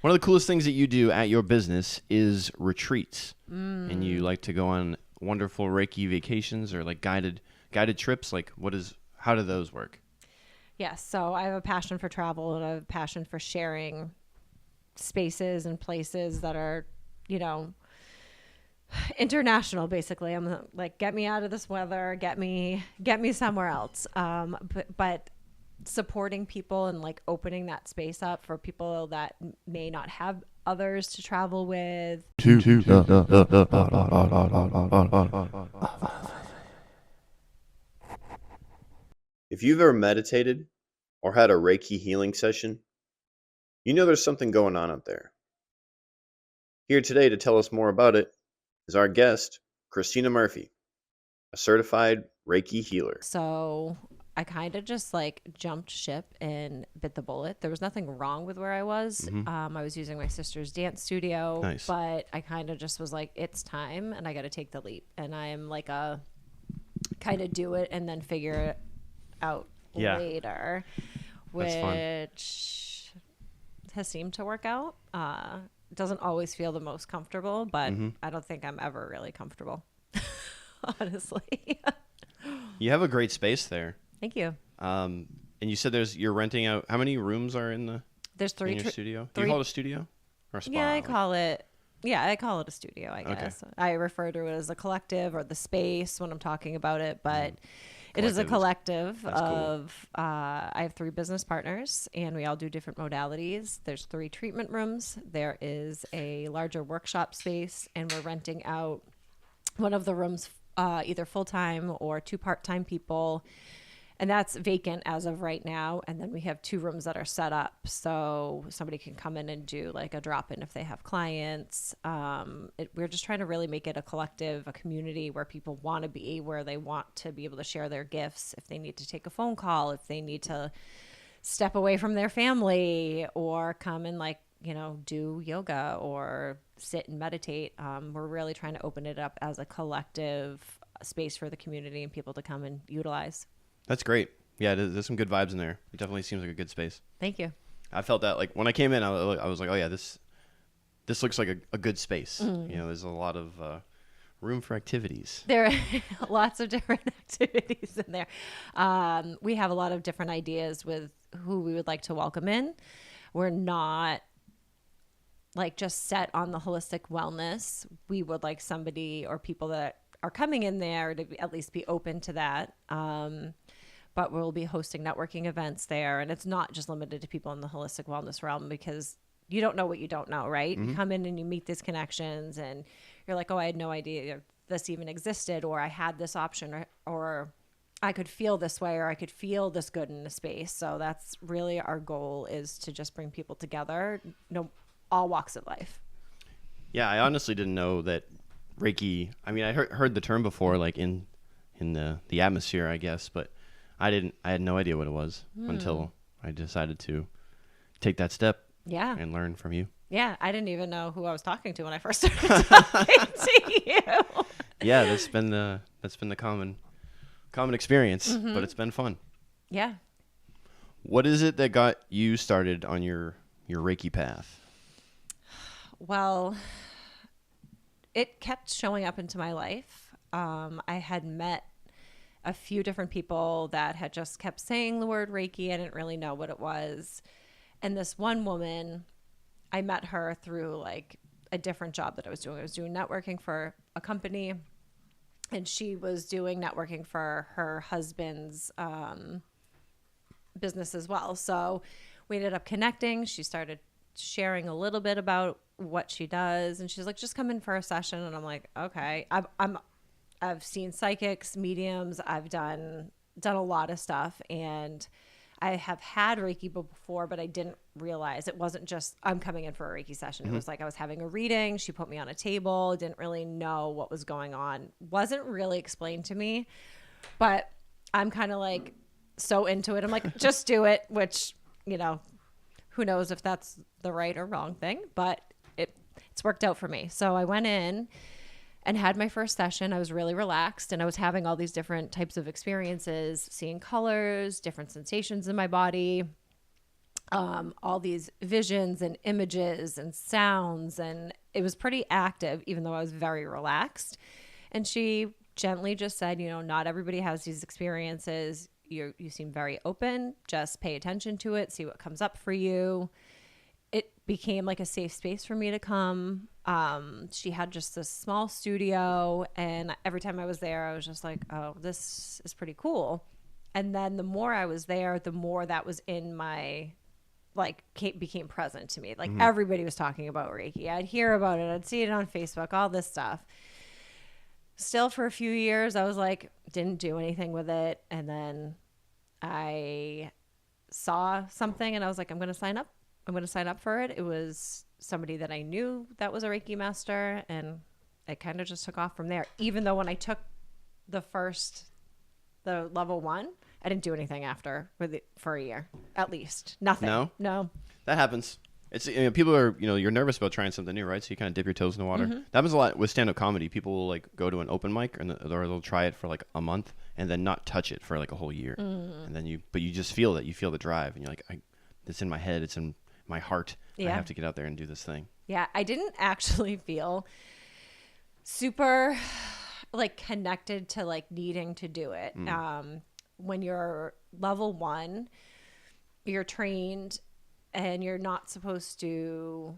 One of the coolest things that you do at your business is retreats. And you like to go on wonderful Reiki vacations or like guided trips. Like how do those work? Yes. So I have a passion for travel and I have a passion for sharing spaces and places that are, international. Basically, I'm like, get me out of this weather, get me somewhere else. But supporting people and like opening that space up for people that may not have others to travel with. If you've ever meditated or had a Reiki healing session, you know there's something going on out there. Here today to tell us more about it is our guest, Kristina Murphy, a certified Reiki healer. So I kind of just like jumped ship and bit the bullet. There was nothing wrong with where I was. I was using my sister's dance studio, Nice. but I kind of just was like, it's time and I got to take the leap. And I'm like a kind of do it and then figure it out later, which has seemed to work out. Doesn't always feel the most comfortable, but I don't think I'm ever really comfortable, honestly. You have a great space there. Thank you. And you said you're renting out. How many rooms are in There's in your studio? Do you call it a studio or a spa? Yeah, I call it a studio, I guess. Okay. I refer to it as a collective or the space when I'm talking about it, but it is a collective of, I have 3 business partners and we all do different modalities. There's 3 treatment rooms. There is a larger workshop space and we're renting out one of the rooms either full-time or 2 part-time people. And that's vacant as of right now. And then we have 2 rooms that are set up. So somebody can come in and do like a drop-in if they have clients. We're just trying to really make it a collective, a community where people want to be, where they want to be able to share their gifts. If they need to take a phone call, if they need to step away from their family or come and like, do yoga or sit and meditate. We're really trying to open it up as a collective space for the community and people to come and utilize. That's great. Yeah, there's some good vibes in there. It definitely seems like a good space. Thank you. I felt that like when I came in, I was like, oh yeah, this looks like a good space. There's a lot of room for activities. There are lots of different activities in there. We have a lot of different ideas with who we would like to welcome in. We're not like just set on the holistic wellness. We would like somebody or people that are coming in there to at least be open to that. But we'll be hosting networking events there. And it's not just limited to people in the holistic wellness realm because you don't know what you don't know, right? You come in and you meet these connections and you're like, oh, I had no idea this even existed, or I had this option, or I could feel this way, or I could feel this good in a space. So that's really our goal, is to just bring people together, all walks of life. Yeah, I honestly didn't know that Reiki. I mean, I heard the term before, like in the atmosphere, I guess, but I had no idea what it was until I decided to take that step. Yeah. And learn from you. Yeah, I didn't even know who I was talking to when I first started talking to you. Yeah, that's been the common experience, but it's been fun. Yeah. What is it that got you started on your Reiki path? Well, it kept showing up into my life. I had met a few different people that had just kept saying the word Reiki. I didn't really know what it was. And this one woman, I met her through like a different job that I was doing. I was doing networking for a company, and she was doing networking for her husband's business as well. So we ended up connecting. She started sharing a little bit about what she does, and she's like, just come in for a session. And I'm like, okay. I've seen psychics, mediums. I've done a lot of stuff, and I have had Reiki before, but I didn't realize it wasn't just I'm coming in for a Reiki session. It was like I was having a reading. She put me on a table. Didn't really know what was going on. Wasn't really explained to me, but I'm kind of like so into it. I'm like, just do it, which, who knows if that's the right or wrong thing, but it's worked out for me. So I went in and had my first session. I was really relaxed, and I was having all these different types of experiences, seeing colors, different sensations in my body. all these visions and images and sounds, and it was pretty active, even though I was very relaxed. And she gently just said, not everybody has these experiences. You seem very open. Just pay attention to it. See what comes up for you. It became like a safe space for me to come. She had just this small studio, and every time I was there, I was just like, oh, this is pretty cool. And then the more I was there, the more that was in my, became present to me. Like everybody was talking about Reiki. I'd hear about it. I'd see it on Facebook, all this stuff. Still for a few years, I was like, didn't do anything with it. And then I saw something and I was like, I'm going to sign up. I'm going to sign up for it. It was somebody that I knew that was a Reiki master, and it kind of just took off from there. Even though when I took the level 1, I didn't do anything after for a year, at least. Nothing. No. That happens. It's people are you're nervous about trying something new, right? So you kind of dip your toes in the water. That happens a lot with stand-up comedy. People will go to an open mic or they'll try it for a month and then not touch it for a whole year, and then you just feel that. You feel the drive, and you're like, it's in my head, it's in my heart. I have to get out there and do this thing. Yeah, I didn't actually feel super connected to needing to do it. When you're level 1, you're trained and you're not supposed to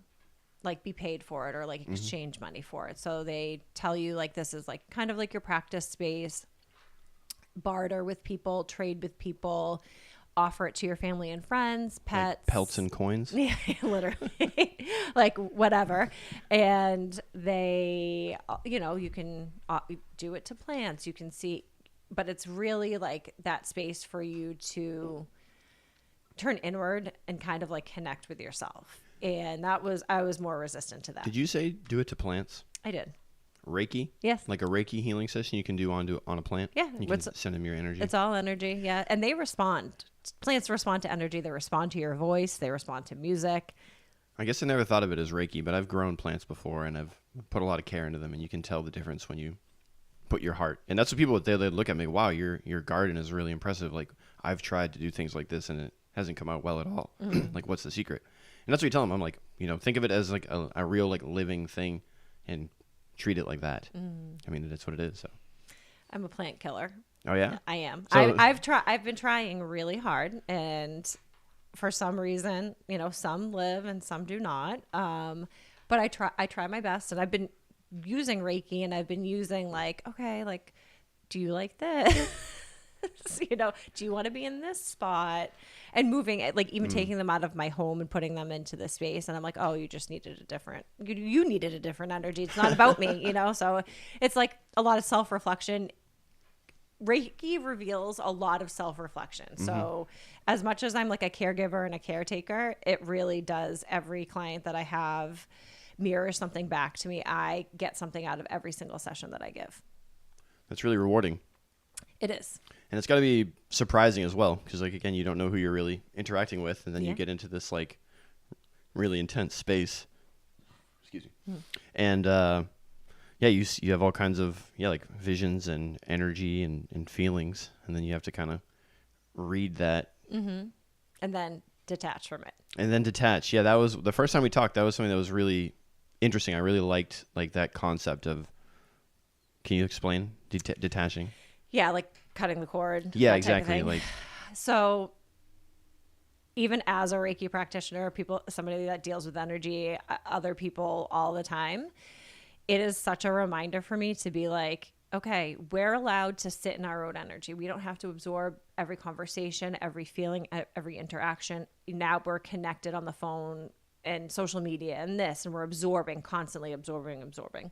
be paid for it or exchange money for it. So they tell you this is kind of your practice space, barter with people, trade with people, offer it to your family and friends, pets, pelts and coins. Yeah, literally, whatever. And they, you can do it to plants. You can see, but it's really that space for you to turn inward and kind of connect with yourself. And I was more resistant to that. Did you say do it to plants? I did. Reiki? Yes. Like a Reiki healing session you can do on a plant? Yeah. You can send them your energy. It's all energy, yeah. And they respond. Plants respond to energy. They respond to your voice. They respond to music. I guess I never thought of it as Reiki, but I've grown plants before, and I've put a lot of care into them, and you can tell the difference when you put your heart. And that's what people, they look at me, wow, your garden is really impressive. I've tried to do things like this, and it hasn't come out well at all. What's the secret? And that's what you tell them. I'm like, think of it as a real living thing, and treat it like that. I mean, that's what it is. So I'm a plant killer. Oh yeah, I am. So, I've been trying really hard, and for some reason, some live and some do not. But I try my best, and I've been using Reiki, and I've been using do you like this? Do you want to be in this spot? And moving it, even taking them out of my home and putting them into the space. And I'm like, oh, you just needed you needed a different energy. It's not about me, So it's a lot of self-reflection. Reiki reveals a lot of self-reflection. So as much as I'm a caregiver and a caretaker, it really does. Every client that I have mirrors something back to me. I get something out of every single session that I give. That's really rewarding. It is. And it's got to be surprising as well, because again, you don't know who you're really interacting with, and then you get into this really intense space. Excuse me. And you have all kinds of visions and energy and feelings, and then you have to kind of read that. And then detach from it. And then detach. Yeah, that was the first time we talked. That was something that was really interesting. I really liked that concept of. Can you explain detaching? Yeah, cutting the cord. Yeah, exactly. So even as a Reiki practitioner, somebody that deals with energy, other people all the time, it is such a reminder for me to be okay, we're allowed to sit in our own energy. We don't have to absorb every conversation, every feeling, every interaction. Now we're connected on the phone and social media and this, and we're constantly absorbing.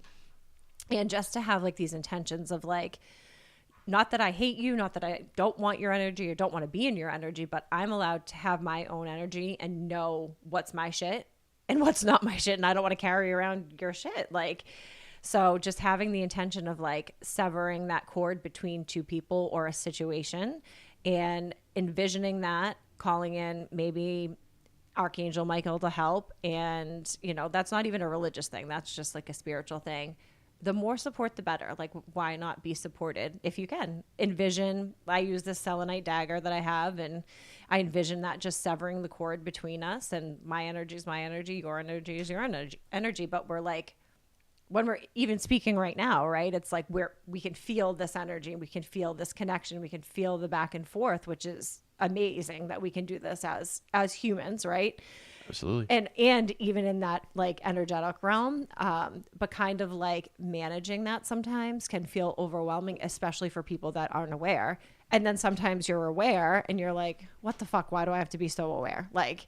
And just to have these intentions of not that I hate you, not that I don't want your energy or don't want to be in your energy, but I'm allowed to have my own energy and know what's my shit and what's not my shit. And I don't want to carry around your shit. So just having the intention of severing that cord between two people or a situation and envisioning that, calling in maybe Archangel Michael to help. And, that's not even a religious thing. That's just a spiritual thing. the more support, the better. Like, why not be supported if you can? Envision, I use this selenite dagger that I have, and I envision that just severing the cord between us, and my energy is my energy, your energy is your energy. But we're like, when we're even speaking right now, right? It's like we can feel this energy, we can feel this connection, we can feel the back and forth, which is amazing that we can do this as humans, right? Absolutely. And even in that like energetic realm, but kind of like managing that sometimes can feel overwhelming, especially for people that aren't aware. And then sometimes you're aware and you're like, what the fuck? Why do I have to be so aware? Like,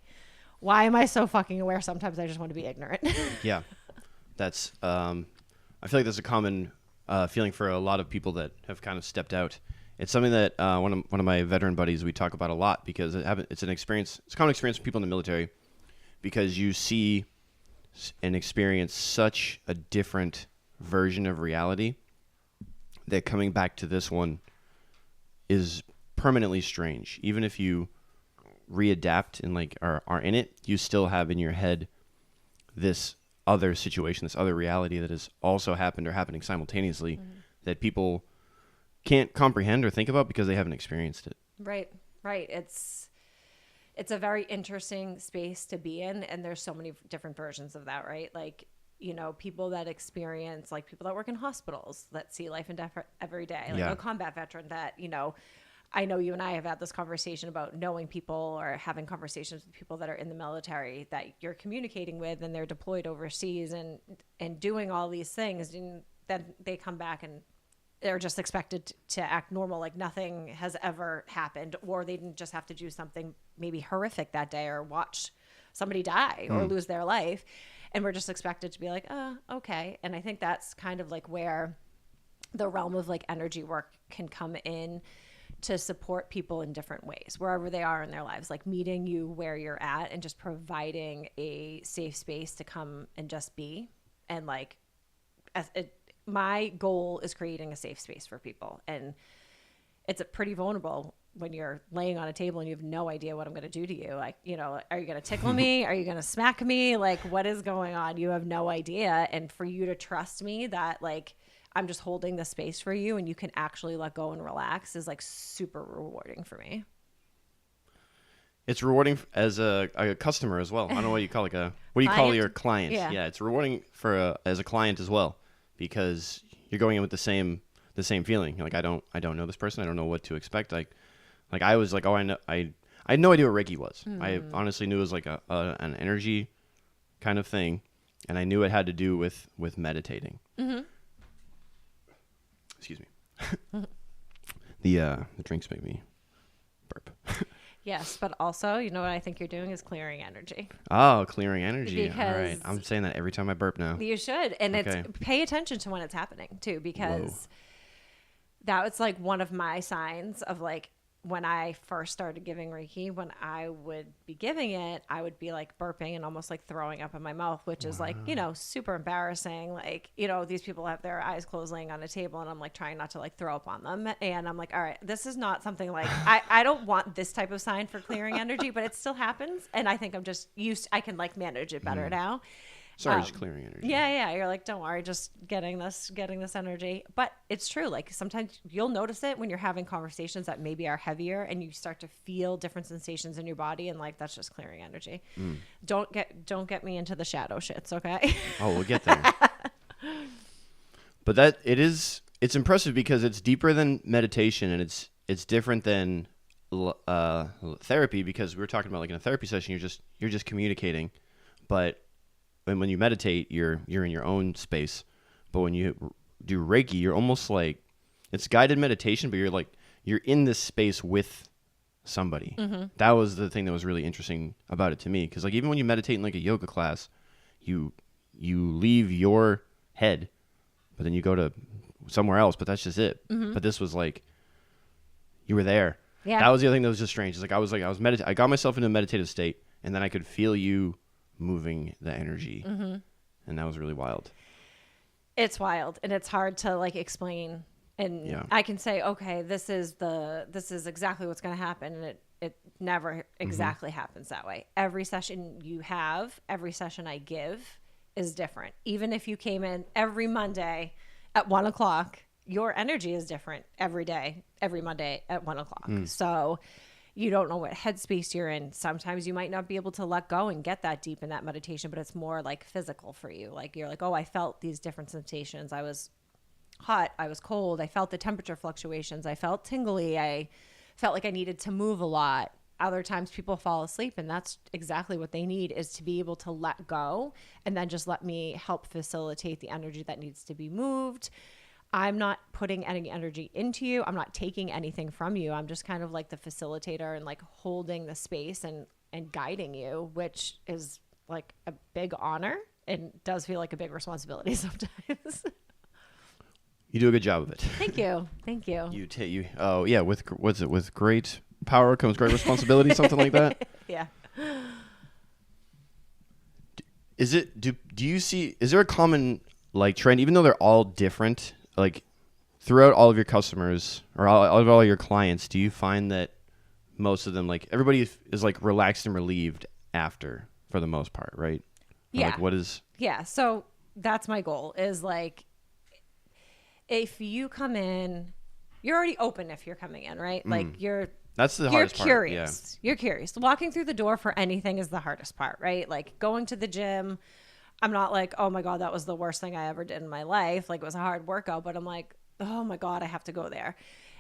why am I so fucking aware? Sometimes I just want to be ignorant. Yeah. That's, I feel like that's a common feeling for a lot of people that have kind of stepped out. It's something that one of my veteran buddies, we talk about a lot because it's an experience. It's a common experience for people in the military because you see and experience such a different version of reality that coming back to this one is permanently strange. Even if you readapt and like are in it, you still have in your head this other situation, this other reality that has also happened or happening simultaneously that people can't comprehend or think about because they haven't experienced it. Right. It's a very interesting space to be in, and there's so many different versions of that, right? Like, you know, people that experience, like people that work in hospitals that see life and death every day, like a combat veteran that, you know, I know you and I have had this conversation about knowing people or having conversations with people that are in the military that you're communicating with, and they're deployed overseas and doing all these things, and then they come back and they're just expected to act normal, like nothing has ever happened, or they didn't just have to do something maybe horrific that day or watch somebody die or lose their life. And we're just expected to be like, oh, okay. And I think that's kind of like where the realm of like energy work can come in to support people in different ways, wherever they are in their lives, like meeting you where you're at and just providing a safe space to come and just be. And like, my goal is creating a safe space for people. And it's pretty vulnerable when you're laying on a table and you have no idea what I'm going to do to you. Like, you know, are you going to tickle me? Are you going to smack me? Like, what is going on? You have no idea. And for you to trust me that like, I'm just holding the space for you and you can actually let go and relax is like super rewarding for me. It's rewarding as a customer as well. I don't know what you call what do you call your client? Yeah, it's rewarding as a client as well, because you're going in with the same feeling. You're like, I don't know this person. I don't know what to expect. Like I was like, oh, I know. I had no idea what Reiki was. I honestly knew it was like an energy kind of thing, and I knew it had to do with meditating. Mm-hmm. Excuse me. The drinks make me burp. Yes, but also, you know what I think you're doing is clearing energy. Oh, clearing energy. Because all right. I'm saying that every time I burp now. You should. And okay. It's pay attention to when it's happening too, because that was like one of my signs of like when I first started giving Reiki, when I would be giving it, I would be like burping and almost like throwing up in my mouth, which is like, you know, super embarrassing. Like, you know, these people have their eyes closed laying on a table and I'm like trying not to like throw up on them. And I'm like, all right, this is not something like, I don't want this type of sign for clearing energy, but it still happens. And I think I'm just I can like manage it better now. Sorry, just clearing energy. Yeah. You're like, don't worry, just getting this energy. But it's true. Like sometimes you'll notice it when you're having conversations that maybe are heavier and you start to feel different sensations in your body, and like that's just clearing energy. Don't get me into the shadow shits, okay? Oh, we'll get there. But it's impressive because it's deeper than meditation, and it's different than therapy, because we were talking about like in a therapy session, you're just communicating, but when you meditate, you're in your own space. But when you do Reiki, you're almost like, it's guided meditation, but you're in this space with somebody. Mm-hmm. That was the thing that was really interesting about it to me. Because like even when you meditate in like a yoga class, you leave your head, but then you go to somewhere else, but that's just it. Mm-hmm. But this was like, you were there. Yeah. That was the other thing that was just strange. It's like I was meditating. I got myself into a meditative state, and then I could feel you moving the energy. Mm-hmm. And that was really wild. It's wild, and it's hard to like explain. And I can say, okay, this is exactly what's going to happen, and it never exactly happens that way. Every session you have, every session I give is different. Even if you came in every Monday at 1:00, your energy is different every day, every Monday at 1:00. So you don't know what headspace you're in. Sometimes you might not be able to let go and get that deep in that meditation, but it's more like physical for you. Like you're like, oh, I felt these different sensations. I was hot. I was cold. I felt the temperature fluctuations. I felt tingly. I felt like I needed to move a lot. Other times people fall asleep, and that's exactly what they need, is to be able to let go and then just let me help facilitate the energy that needs to be moved. I'm not putting any energy into you. I'm not taking anything from you. I'm just kind of like the facilitator and like holding the space and guiding you, which is like a big honor and does feel like a big responsibility sometimes. You do a good job of it. Thank you. Thank you. With great power comes great responsibility, something like that. Yeah. Do you see, is there a common like trend, even though they're all different, like throughout all of your customers or all your clients, do you find that most of them, like everybody is like relaxed and relieved after, for the most part, right? Or Yeah. like what is? Yeah. So that's my goal, is like, if you come in, you're already open if you're coming in, right? Like That's the you're hardest curious. part. You're curious. Walking through the door for anything is the hardest part, right? Like going to the gym, I'm not like, oh my God, that was the worst thing I ever did in my life. Like it was a hard workout, but I'm like, oh my God, I have to go there.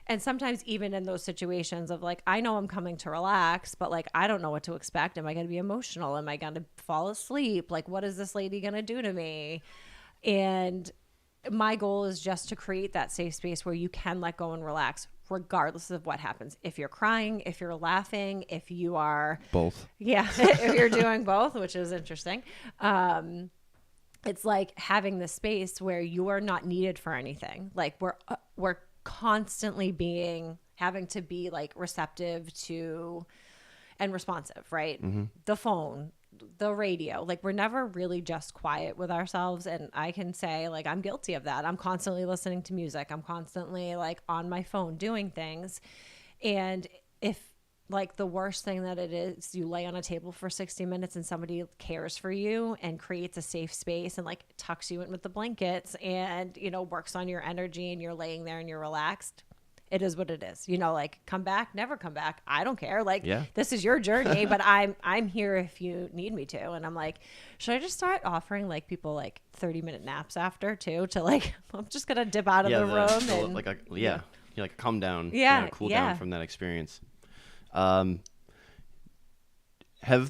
And sometimes even in those situations of like, I know I'm coming to relax, but like, I don't know what to expect. Am I going to be emotional? Am I going to fall asleep? Like, what is this lady going to do to me? And my goal is just to create that safe space where you can let go and relax regardless of what happens. If you're crying, if you're laughing, if you are Both. Yeah. If you're doing both, which is interesting. It's like having the space where you are not needed for anything. Like we're constantly having to be like receptive to and responsive, right? The phone, the radio, like we're never really just quiet with ourselves. And I can say like, I'm guilty of that. I'm constantly listening to music. I'm constantly like on my phone doing things. And if like the worst thing that it is, you lay on a table for 60 minutes and somebody cares for you and creates a safe space and like tucks you in with the blankets and, you know, works on your energy and you're laying there and you're relaxed. It is what it is, you know, like come back, never come back. I don't care. Like This is your journey, but I'm here if you need me to. And I'm like, should I just start offering like people like 30-minute naps after too, to like, I'm just going to dip out of the room. And, like you like come down, cool down from that experience. Have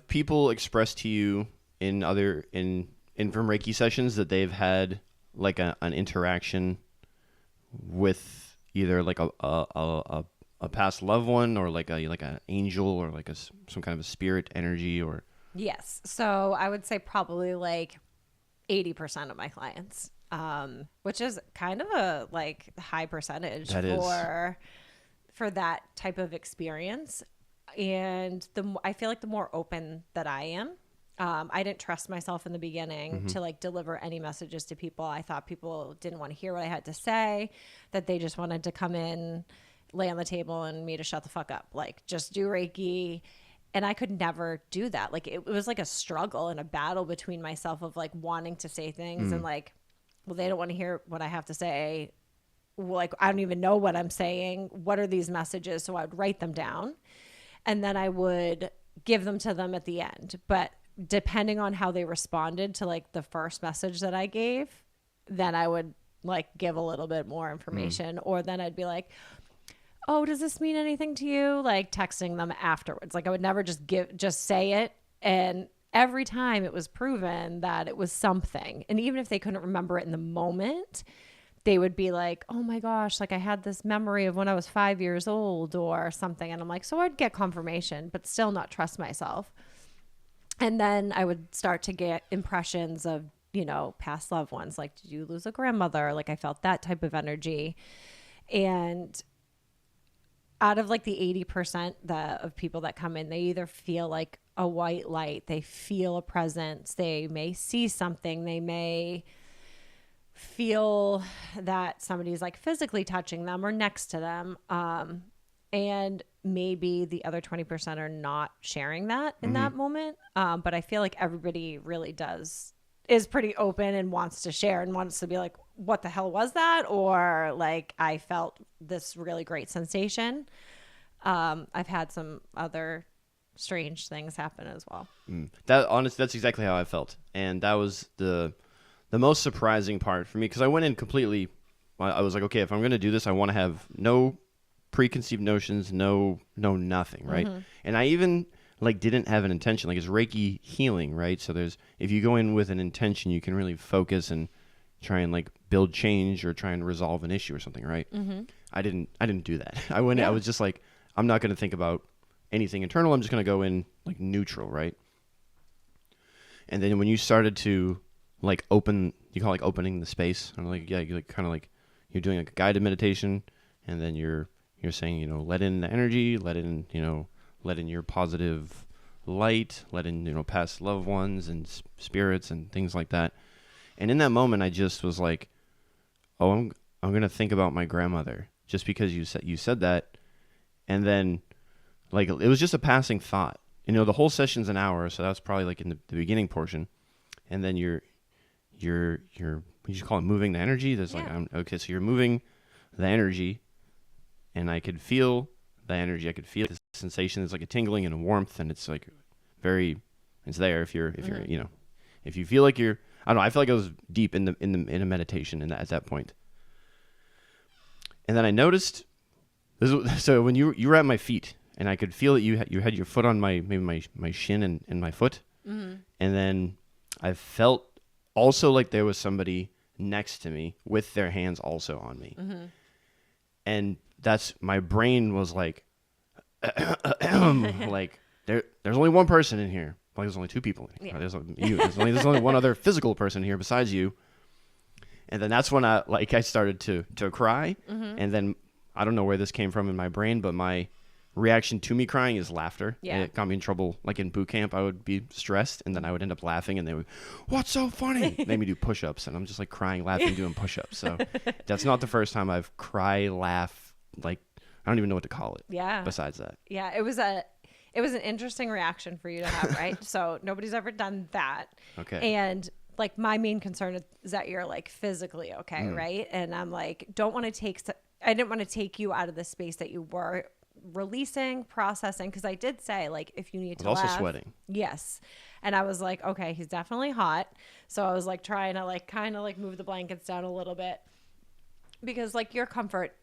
people expressed to you in from Reiki sessions that they've had like an interaction with either like a past loved one or like an angel or like some kind of a spirit energy or? Yes. So I would say probably like 80% of my clients, which is kind of a like high percentage for that type of experience. And I feel like the more open that I am, I didn't trust myself in the beginning to like deliver any messages to people. I thought people didn't want to hear what I had to say, that they just wanted to come in, lay on the table and me to shut the fuck up. Like just do Reiki. And I could never do that. Like it was like a struggle and a battle between myself of like wanting to say things and like, well, they don't want to hear what I have to say. Well, like, I don't even know what I'm saying. What are these messages? So I would write them down and then I would give them to them at the end. But depending on how they responded to like the first message that I gave, then I would like give a little bit more information or then I'd be like, oh, does this mean anything to you? Like texting them afterwards. Like I would never just say it. And every time it was proven that it was something. And even if they couldn't remember it in the moment, they would be like, oh my gosh, like I had this memory of when I was 5 years old or something. And I'm like, so I'd get confirmation, but still not trust myself. And then I would start to get impressions of, you know, past loved ones. Like, did you lose a grandmother? Like I felt that type of energy. And out of like the 80% of people that come in, they either feel like a white light, they feel a presence, they may see something, they may feel that somebody's like physically touching them or next to them. And maybe the other 20% are not sharing that in that moment. But I feel like everybody really does is pretty open and wants to share and wants to be like, what the hell was that? Or like, I felt this really great sensation. I've had some other strange things happen as well. That's exactly how I felt. And that was the most surprising part for me, because I went in completely, I was like, okay, if I'm going to do this, I want to have no preconceived notions, no nothing, right? Mm-hmm. And I even like didn't have an intention. Like, it's Reiki healing, right? So if you go in with an intention, you can really focus and try and like build change or try and resolve an issue or something, right? Mm-hmm. I didn't do that. I went in, I was just like, I'm not going to think about anything internal. I'm just going to go in like neutral, right? And then when you started to like open, you call it like opening the space. I'm like, yeah, you like kind of like you're doing like a guided meditation, and then you're saying, you know, let in the energy, let in your positive light, let in, you know, past loved ones and spirits and things like that. And in that moment, I just was like, oh, I'm gonna think about my grandmother, just because you said that. And then, like, it was just a passing thought. You know, the whole session's an hour, so that's probably like in the beginning portion. And then you're what you call it, moving the energy. There's like, okay, so you're moving the energy, and I could feel the energy. I could feel the sensation. It's like a tingling and a warmth, and it's like it's there if you're you know, if you feel like you're, I don't know. I feel like I was deep in a meditation at that point. And then I noticed. So when you were at my feet, and I could feel that you had your foot on my shin and my foot, mm-hmm. And then I felt also like there was somebody next to me with their hands also on me, mm-hmm. And that's, my brain was like, like there's only one person in here. Like, there's only two people in here. Yeah. There's only one other physical person here besides you. And then that's when I started to cry, mm-hmm. And then I don't know where this came from in my brain, but my reaction to me crying is laughter. Yeah. And it got me in trouble. Like in boot camp, I would be stressed, and then I would end up laughing, and they would, what's so funny? Made me do push-ups, and I'm just like crying, laughing, doing push-ups. So that's not the first time I've laugh. Like, I don't even know what to call it. Yeah. Besides that. Yeah. It was an interesting reaction for you to have, right? So nobody's ever done that. Okay. And like, my main concern is that you're like physically okay, right? And I'm like, I didn't want to take you out of the space that you were releasing, processing, because I did say, like, if you need to laugh. Also sweating. Yes. And I was like, okay, he's definitely hot. So I was like trying to like kind of like move the blankets down a little bit, because like your comfort,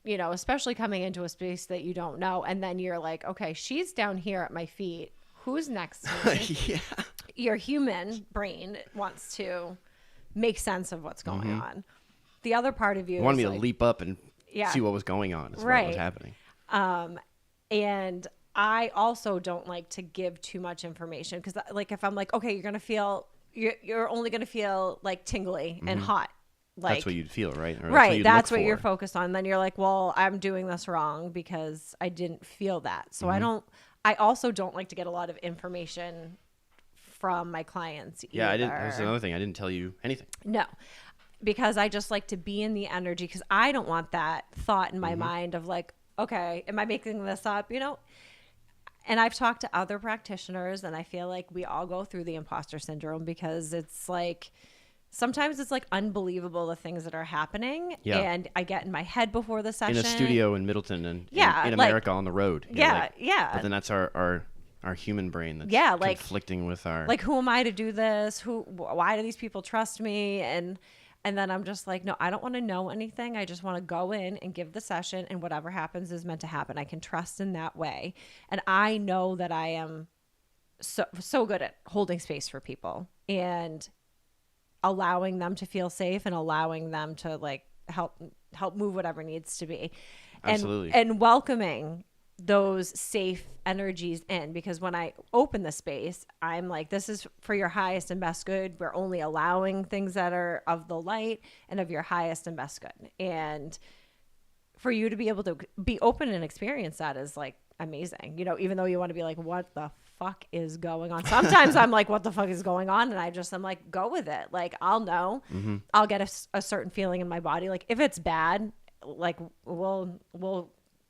you know, especially coming into a space that you don't know, and then you're like, okay, she's down here at my feet. Who's next to me? Yeah. Your human brain wants to make sense of what's going mm-hmm. on. The other part of you wanted me to leap up and see what was going on. Right. What was happening. And I also don't like to give too much information, because like, if I'm like, okay, you're only going to feel like tingly mm-hmm. and hot. Like, that's what you'd feel, right? Or right. That's what you're focused on. Then you're like, well, I'm doing this wrong because I didn't feel that. So mm-hmm. I also don't like to get a lot of information from my clients either. Yeah, that's another thing. I didn't tell you anything. No. Because I just like to be in the energy, because I don't want that thought in my mm-hmm. mind of like, okay, am I making this up? You know? And I've talked to other practitioners, and I feel like we all go through the imposter syndrome, because it's like, sometimes it's like unbelievable the things that are happening. Yeah. And I get in my head before the session. In a studio in Middleton and in America on the road. Yeah. But then that's our human brain that's conflicting with our... Like, who am I to do this? Why do these people trust me? And then I'm just like, no, I don't want to know anything. I just want to go in and give the session, and whatever happens is meant to happen. I can trust in that way. And I know that I am so good at holding space for people and allowing them to feel safe and allowing them to like help move whatever needs to be. Absolutely. And welcoming those safe energies in, because when I open the space, I'm like, this is for your highest and best good. We're only allowing things that are of the light and of your highest and best good. And for you to be able to be open and experience that is like amazing. You know, even though you want to be like, what the fuck is going on? Sometimes I'm like, what the fuck is going on? And I'm like, go with it. Like, I'll know. Mm-hmm. I'll get a certain feeling in my body. Like, if it's bad, like we'll,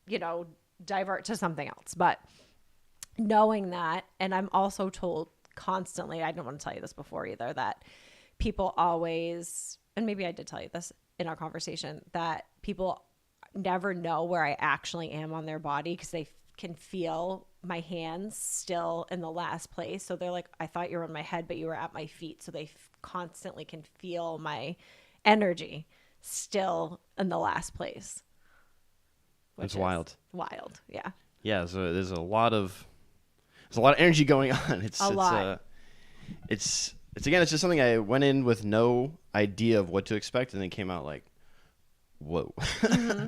you know, divert to something else. But knowing that, and I'm also told constantly, I didn't want to tell you this before either, that people always, and maybe I did tell you this in our conversation, that people never know where I actually am on their body because they can feel my hands still in the last place. So they're like, I thought you were on my head, but you were at my feet. So they constantly can feel my energy still in the last place. That's wild. Wild. Yeah. Yeah. So there's a lot of energy going on. It's again, it's just something I went in with no idea of what to expect, and then came out like, whoa. Mm-hmm.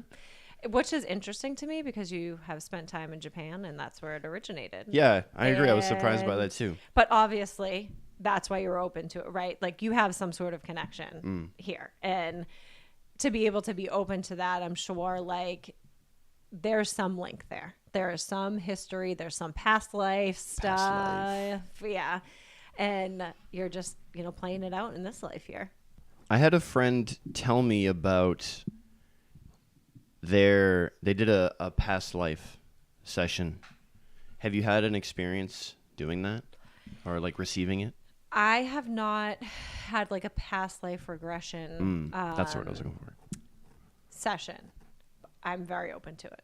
Which is interesting to me because you have spent time in Japan and that's where it originated. Yeah, I agree. I was surprised by that too. But obviously, that's why you're open to it, right? Like you have some sort of connection here. And to be able to be open to that, I'm sure like there's some link there. There is some history. There's some past life stuff. Yeah. And you're just, playing it out in this life here. I had a friend tell me about they did a past life session. Have you had an experience doing that or like receiving it? I have not had like a past life regression That's what I was looking for. Session. I'm very open to it.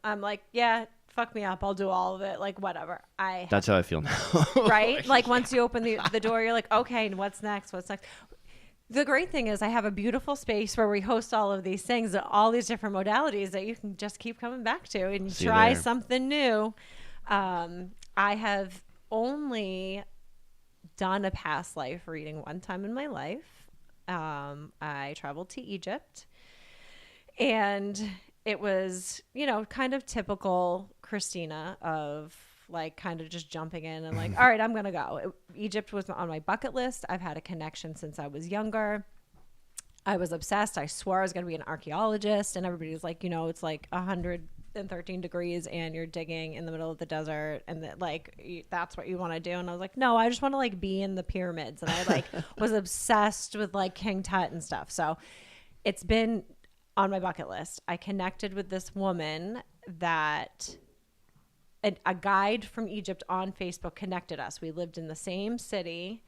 I'm like, yeah, fuck me up. I'll do all of it. Like whatever. That's how I feel now. Right? Like once you open the door, you're like, okay, what's next? What's next? The great thing is I have a beautiful space where we host all of these things, all these different modalities that you can just keep coming back to and try something new. I have only done a past life reading one time in my life. I traveled to Egypt, and it was, kind of typical Kristina of like kind of just jumping in and like, all right, I'm going to go. Egypt was on my bucket list. I've had a connection since I was younger. I was obsessed. I swore I was going to be an archaeologist, and everybody was like, it's like 113 degrees and you're digging in the middle of the desert and that's what you want to do. And I was like, no, I just want to like be in the pyramids. And I like was obsessed with like King Tut and stuff. So it's been on my bucket list. I connected with this woman that a guide from Egypt on Facebook connected us. We lived in the same city.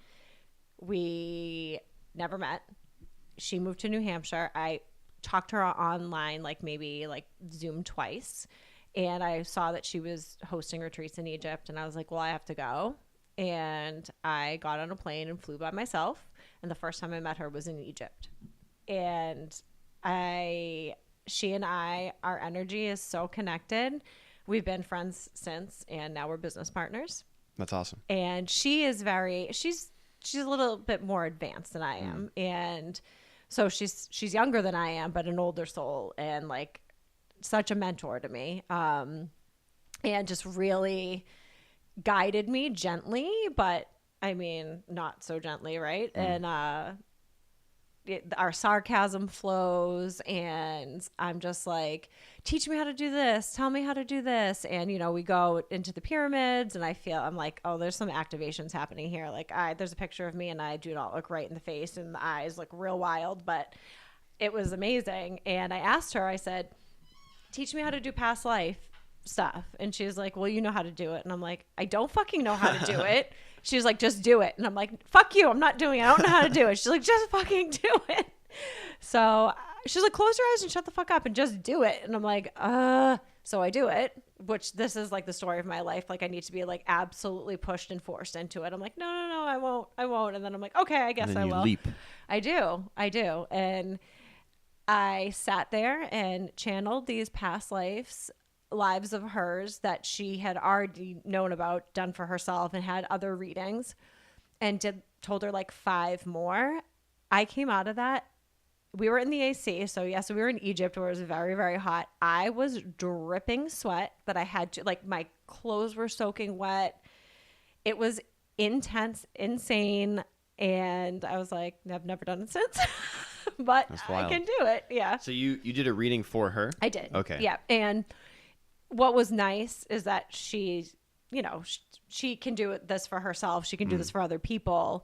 We never met. She moved to New Hampshire. I talked to her online, like maybe like Zoom twice. And I saw that she was hosting retreats in Egypt. And I was like, well, I have to go. And I got on a plane and flew by myself. And the first time I met her was in Egypt. And she and I, our energy is so connected. We've been friends since, and now we're business partners. That's awesome. And she is she's a little bit more advanced than I am. And so she's younger than I am, but an older soul, and like such a mentor to me. And just really guided me gently, but I mean, not so gently, right? And our sarcasm flows, and I'm just like, teach me how to do this, tell me how to do this. And we go into the pyramids, and I'm like, oh, there's some activations happening here. Like there's a picture of me and I do not look right in the face, and the eyes look real wild, but it was amazing. And I asked her, I said, teach me how to do past life stuff. And she was like, well, you know how to do it. And I'm like, I don't fucking know how to do it. She was like, just do it. And I'm like, fuck you, I'm not doing it. I don't know how to do it. She's like, just fucking do it. So she's like, close your eyes and shut the fuck up and just do it. And I'm like, so I do it, which this is like the story of my life. Like I need to be like absolutely pushed and forced into it. I'm like, no, I won't. And then I'm like, okay, I guess I will. Leap. I do. And I sat there and channeled these past lives of hers that she had already known about, done for herself, and had other readings, and told her like 5 more. I came out of that. We were in the AC. So yes, we were in Egypt where it was very, very hot. I was dripping sweat that I had to, like, my clothes were soaking wet. It was intense, insane. And I was like, I've never done it since, but I can do it. Yeah. So you did a reading for her? I did. Okay. Yeah. And what was nice is that she can do this for herself. She can do this for other people,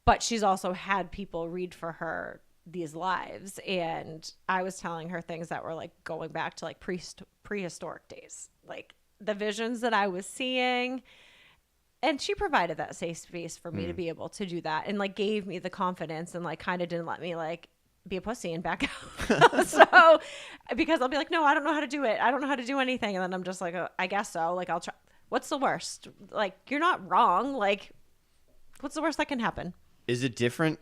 but she's also had people read for her these lives. And I was telling her things that were like going back to like prehistoric days, like the visions that I was seeing. and she provided that safe space for me to be able to do that, and like gave me the confidence, and like kind of didn't let me like be a pussy and back out. So because I'll be like, no, I don't know how to do it. I don't know how to do anything. And then I'm just like, oh, I guess so. Like, I'll try. What's the worst? Like, you're not wrong. Like, what's the worst that can happen? Is it different?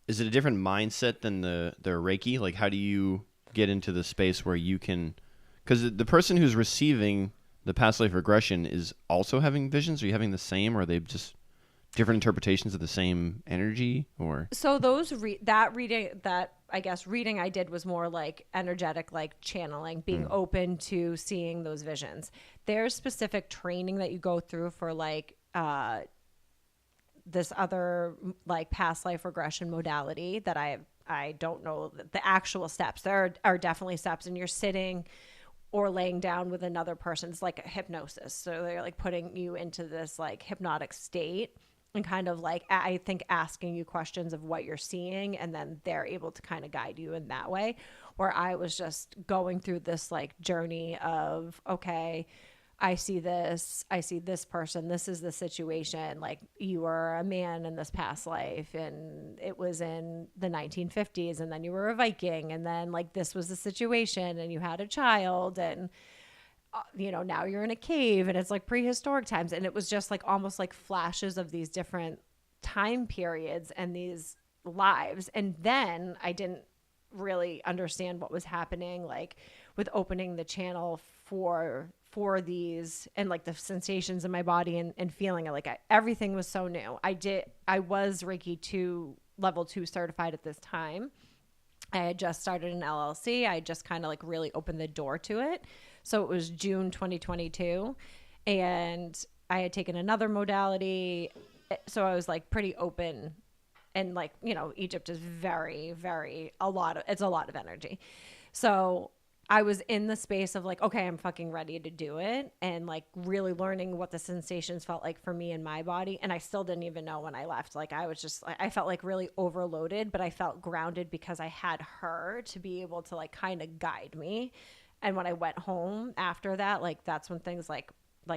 Is it a different mindset than the Reiki? Like, how do you get into the space where you can, because the person who's receiving the past life regression is also having visions? Are you having the same, or are they just different interpretations of the same energy? Or so those reading I did was more like energetic, like channeling, being open to seeing those visions. There's specific training that you go through for like this other like past life regression modality that I don't know the actual steps. There are definitely steps, and you're sitting or laying down with another person. It's like a hypnosis. So they're like putting you into this like hypnotic state and kind of like, I think, asking you questions of what you're seeing, and then they're able to kind of guide you in that way. Where I was just going through this like journey of, okay, I see this person, this is the situation. Like, you were a man in this past life, and it was in the 1950s, and then you were a Viking, and then like this was the situation, and you had a child, and now you're in a cave, and it's like prehistoric times. And it was just like almost like flashes of these different time periods and these lives. And then I didn't really understand what was happening, like with opening the channel for these, and like the sensations in my body, and feeling it. Like everything was so new. I was Reiki 2 level 2 certified at this time. I had just started an LLC. I just kind of like really opened the door to it. So it was June 2022, and I had taken another modality. So I was like pretty open, and like, Egypt is very, very, it's a lot of energy. So I was in the space of like, okay, I'm fucking ready to do it, and like really learning what the sensations felt like for me in my body. And I still didn't even know when I left. Like, I was just, I felt like really overloaded, but I felt grounded because I had her to be able to like kind of guide me. And when I went home after that, like that's when things like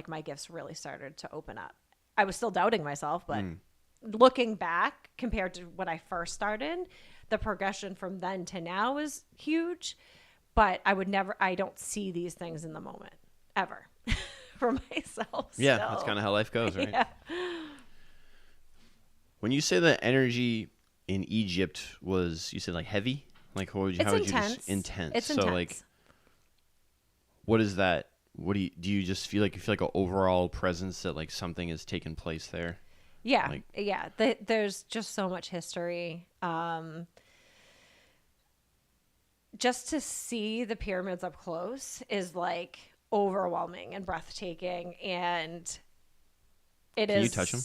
my gifts really started to open up. I was still doubting myself, but looking back compared to when I first started, the progression from then to now is huge. But I don't see these things in the moment ever for myself. Yeah, still. That's kind of how life goes, right? Yeah. When you say the energy in Egypt was, you said like heavy? Like, how would you just intense? It's so intense. Like, what is that? What do you just feel like? You feel like an overall presence that like something has taken place there? Yeah. Like, yeah. There's just so much history. Just to see the pyramids up close is like overwhelming and breathtaking, and Can you touch them?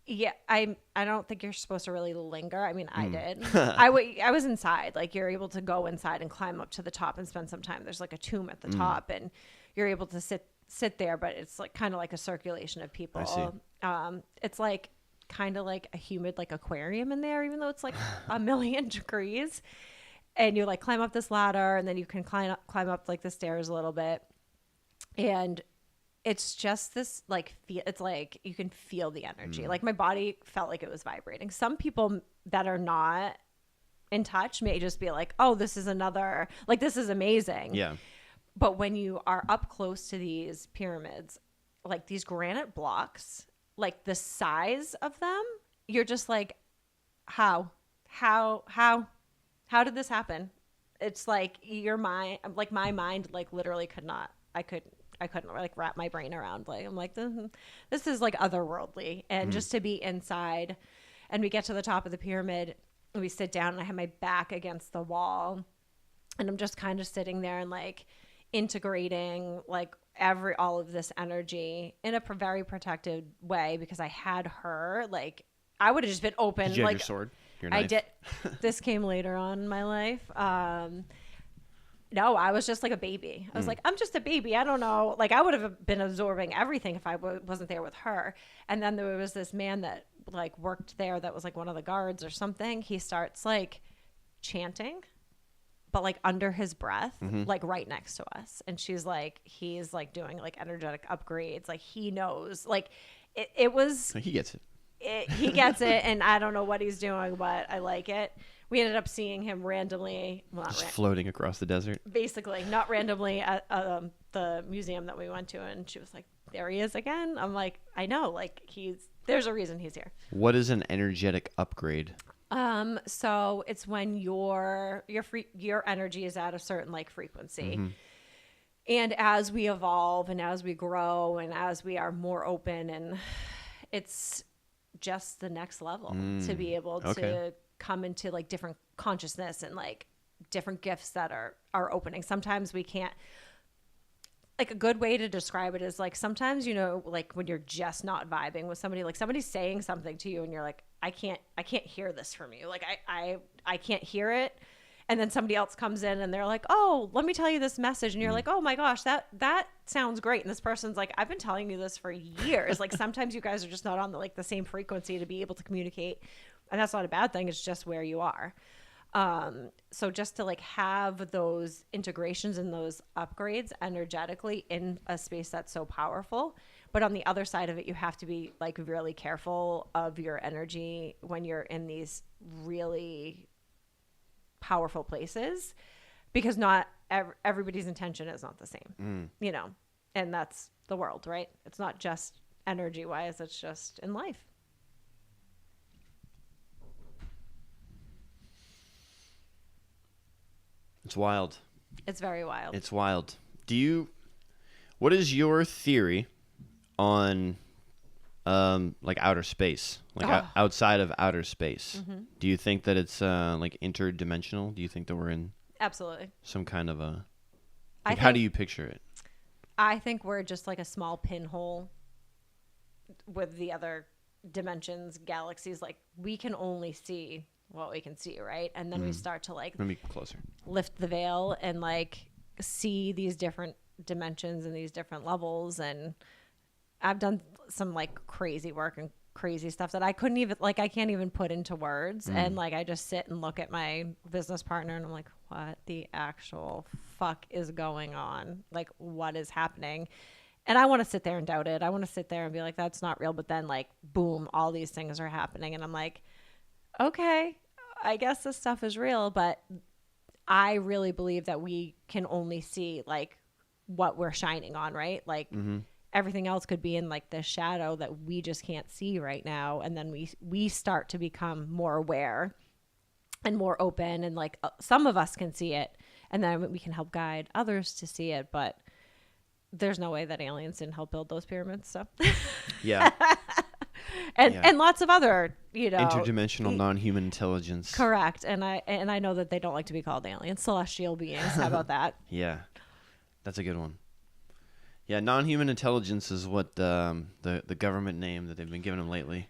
Yeah, I don't think you're supposed to really linger. I mean, I did. I was inside. Like, you're able to go inside and climb up to the top and spend some time. There's like a tomb at the top, and you're able to sit there, but it's like kind of like a circulation of people. I see. It's like kind of like a humid like aquarium in there, even though it's like a million degrees. And you like climb up this ladder, and then you can climb up like the stairs a little bit. And it's just this like, it's like you can feel the energy. Like, my body felt like it was vibrating. Some people that are not in touch may just be like, oh, this is amazing. Yeah. But when you are up close to these pyramids, like these granite blocks, like the size of them, you're just like, how did this happen? It's like your mind, like my mind, like literally I couldn't like wrap my brain around. Like, I'm like, this is like otherworldly. And just to be inside, and we get to the top of the pyramid, and we sit down, and I have my back against the wall, and I'm just kind of sitting there and like integrating like all of this energy in a very protected way, because I had her. Like, I would have just been open. Did you have like your sword? Your knife? I did. This came later on in my life. No, I was just like a baby. I was like, I'm just a baby. I don't know. Like, I would have been absorbing everything if I wasn't there with her. And then there was this man that like worked there that was like one of the guards or something. He starts like chanting, but like under his breath, like right next to us. And he's like doing like energetic upgrades. Like, he knows, like, it was. He gets it. He gets it, and I don't know what he's doing, but I like it. We ended up seeing him randomly, just floating across the desert. Basically, not randomly at the museum that we went to, and she was like, "There he is again." I'm like, "I know, like there's a reason he's here." What is an energetic upgrade? So it's when your energy is at a certain like frequency. Mm-hmm. And as we evolve and as we grow and as we are more open, and it's just the next level to be able to come into like different consciousness and like different gifts that are opening. Sometimes we can't, like a good way to describe it is like sometimes, you know, like when you're just not vibing with somebody, like somebody's saying something to you and you're like, I can't hear this from you. Like I can't hear it. And then somebody else comes in and they're like, oh, let me tell you this message. And you're like, oh my gosh, that sounds great. And this person's like, I've been telling you this for years. Like sometimes you guys are just not on the same frequency to be able to communicate. And that's not a bad thing. It's just where you are. So just to like have those integrations and those upgrades energetically in a space that's so powerful. But on the other side of it, you have to be like really careful of your energy when you're in these really powerful places, because not everybody's intention is not the same, you know, and that's the world, right? It's not just energy wise, it's just in life. It's wild. It's very wild. It's wild. What is your theory on like outer space, like outside of outer space? Mm-hmm. Do you think that it's like interdimensional? Do you think that we're in absolutely some kind of a like, how do you picture it? I think we're just like a small pinhole with the other dimensions, galaxies. Like we can only see what we can see, right? And then we start to like let me closer lift the veil and like see these different dimensions and these different levels. And I've done some like crazy work and crazy stuff that I couldn't even like, I can't even put into words. And like, I just sit and look at my business partner and I'm like, what the actual fuck is going on? Like, what is happening? And I want to sit there and doubt it. I want to sit there and be like, that's not real. But then like, boom, all these things are happening. And I'm like, okay, I guess this stuff is real. But I really believe that we can only see like what we're shining on, right? Like everything else could be in like the shadow that we just can't see right now. And then we start to become more aware and more open. And like some of us can see it and then we can help guide others to see it. But there's no way that aliens didn't help build those pyramids. So yeah. And lots of other, you know, interdimensional non-human intelligence. Correct. And I know that they don't like to be called aliens, celestial beings. How about that? Yeah, that's a good one. Yeah, non-human intelligence is what the government name that they've been giving them lately,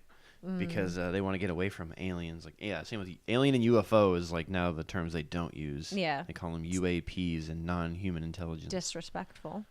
because they want to get away from aliens. Like, yeah, same with alien and UFO is like now the terms they don't use. Yeah, they call them UAPs and non-human intelligence. Disrespectful.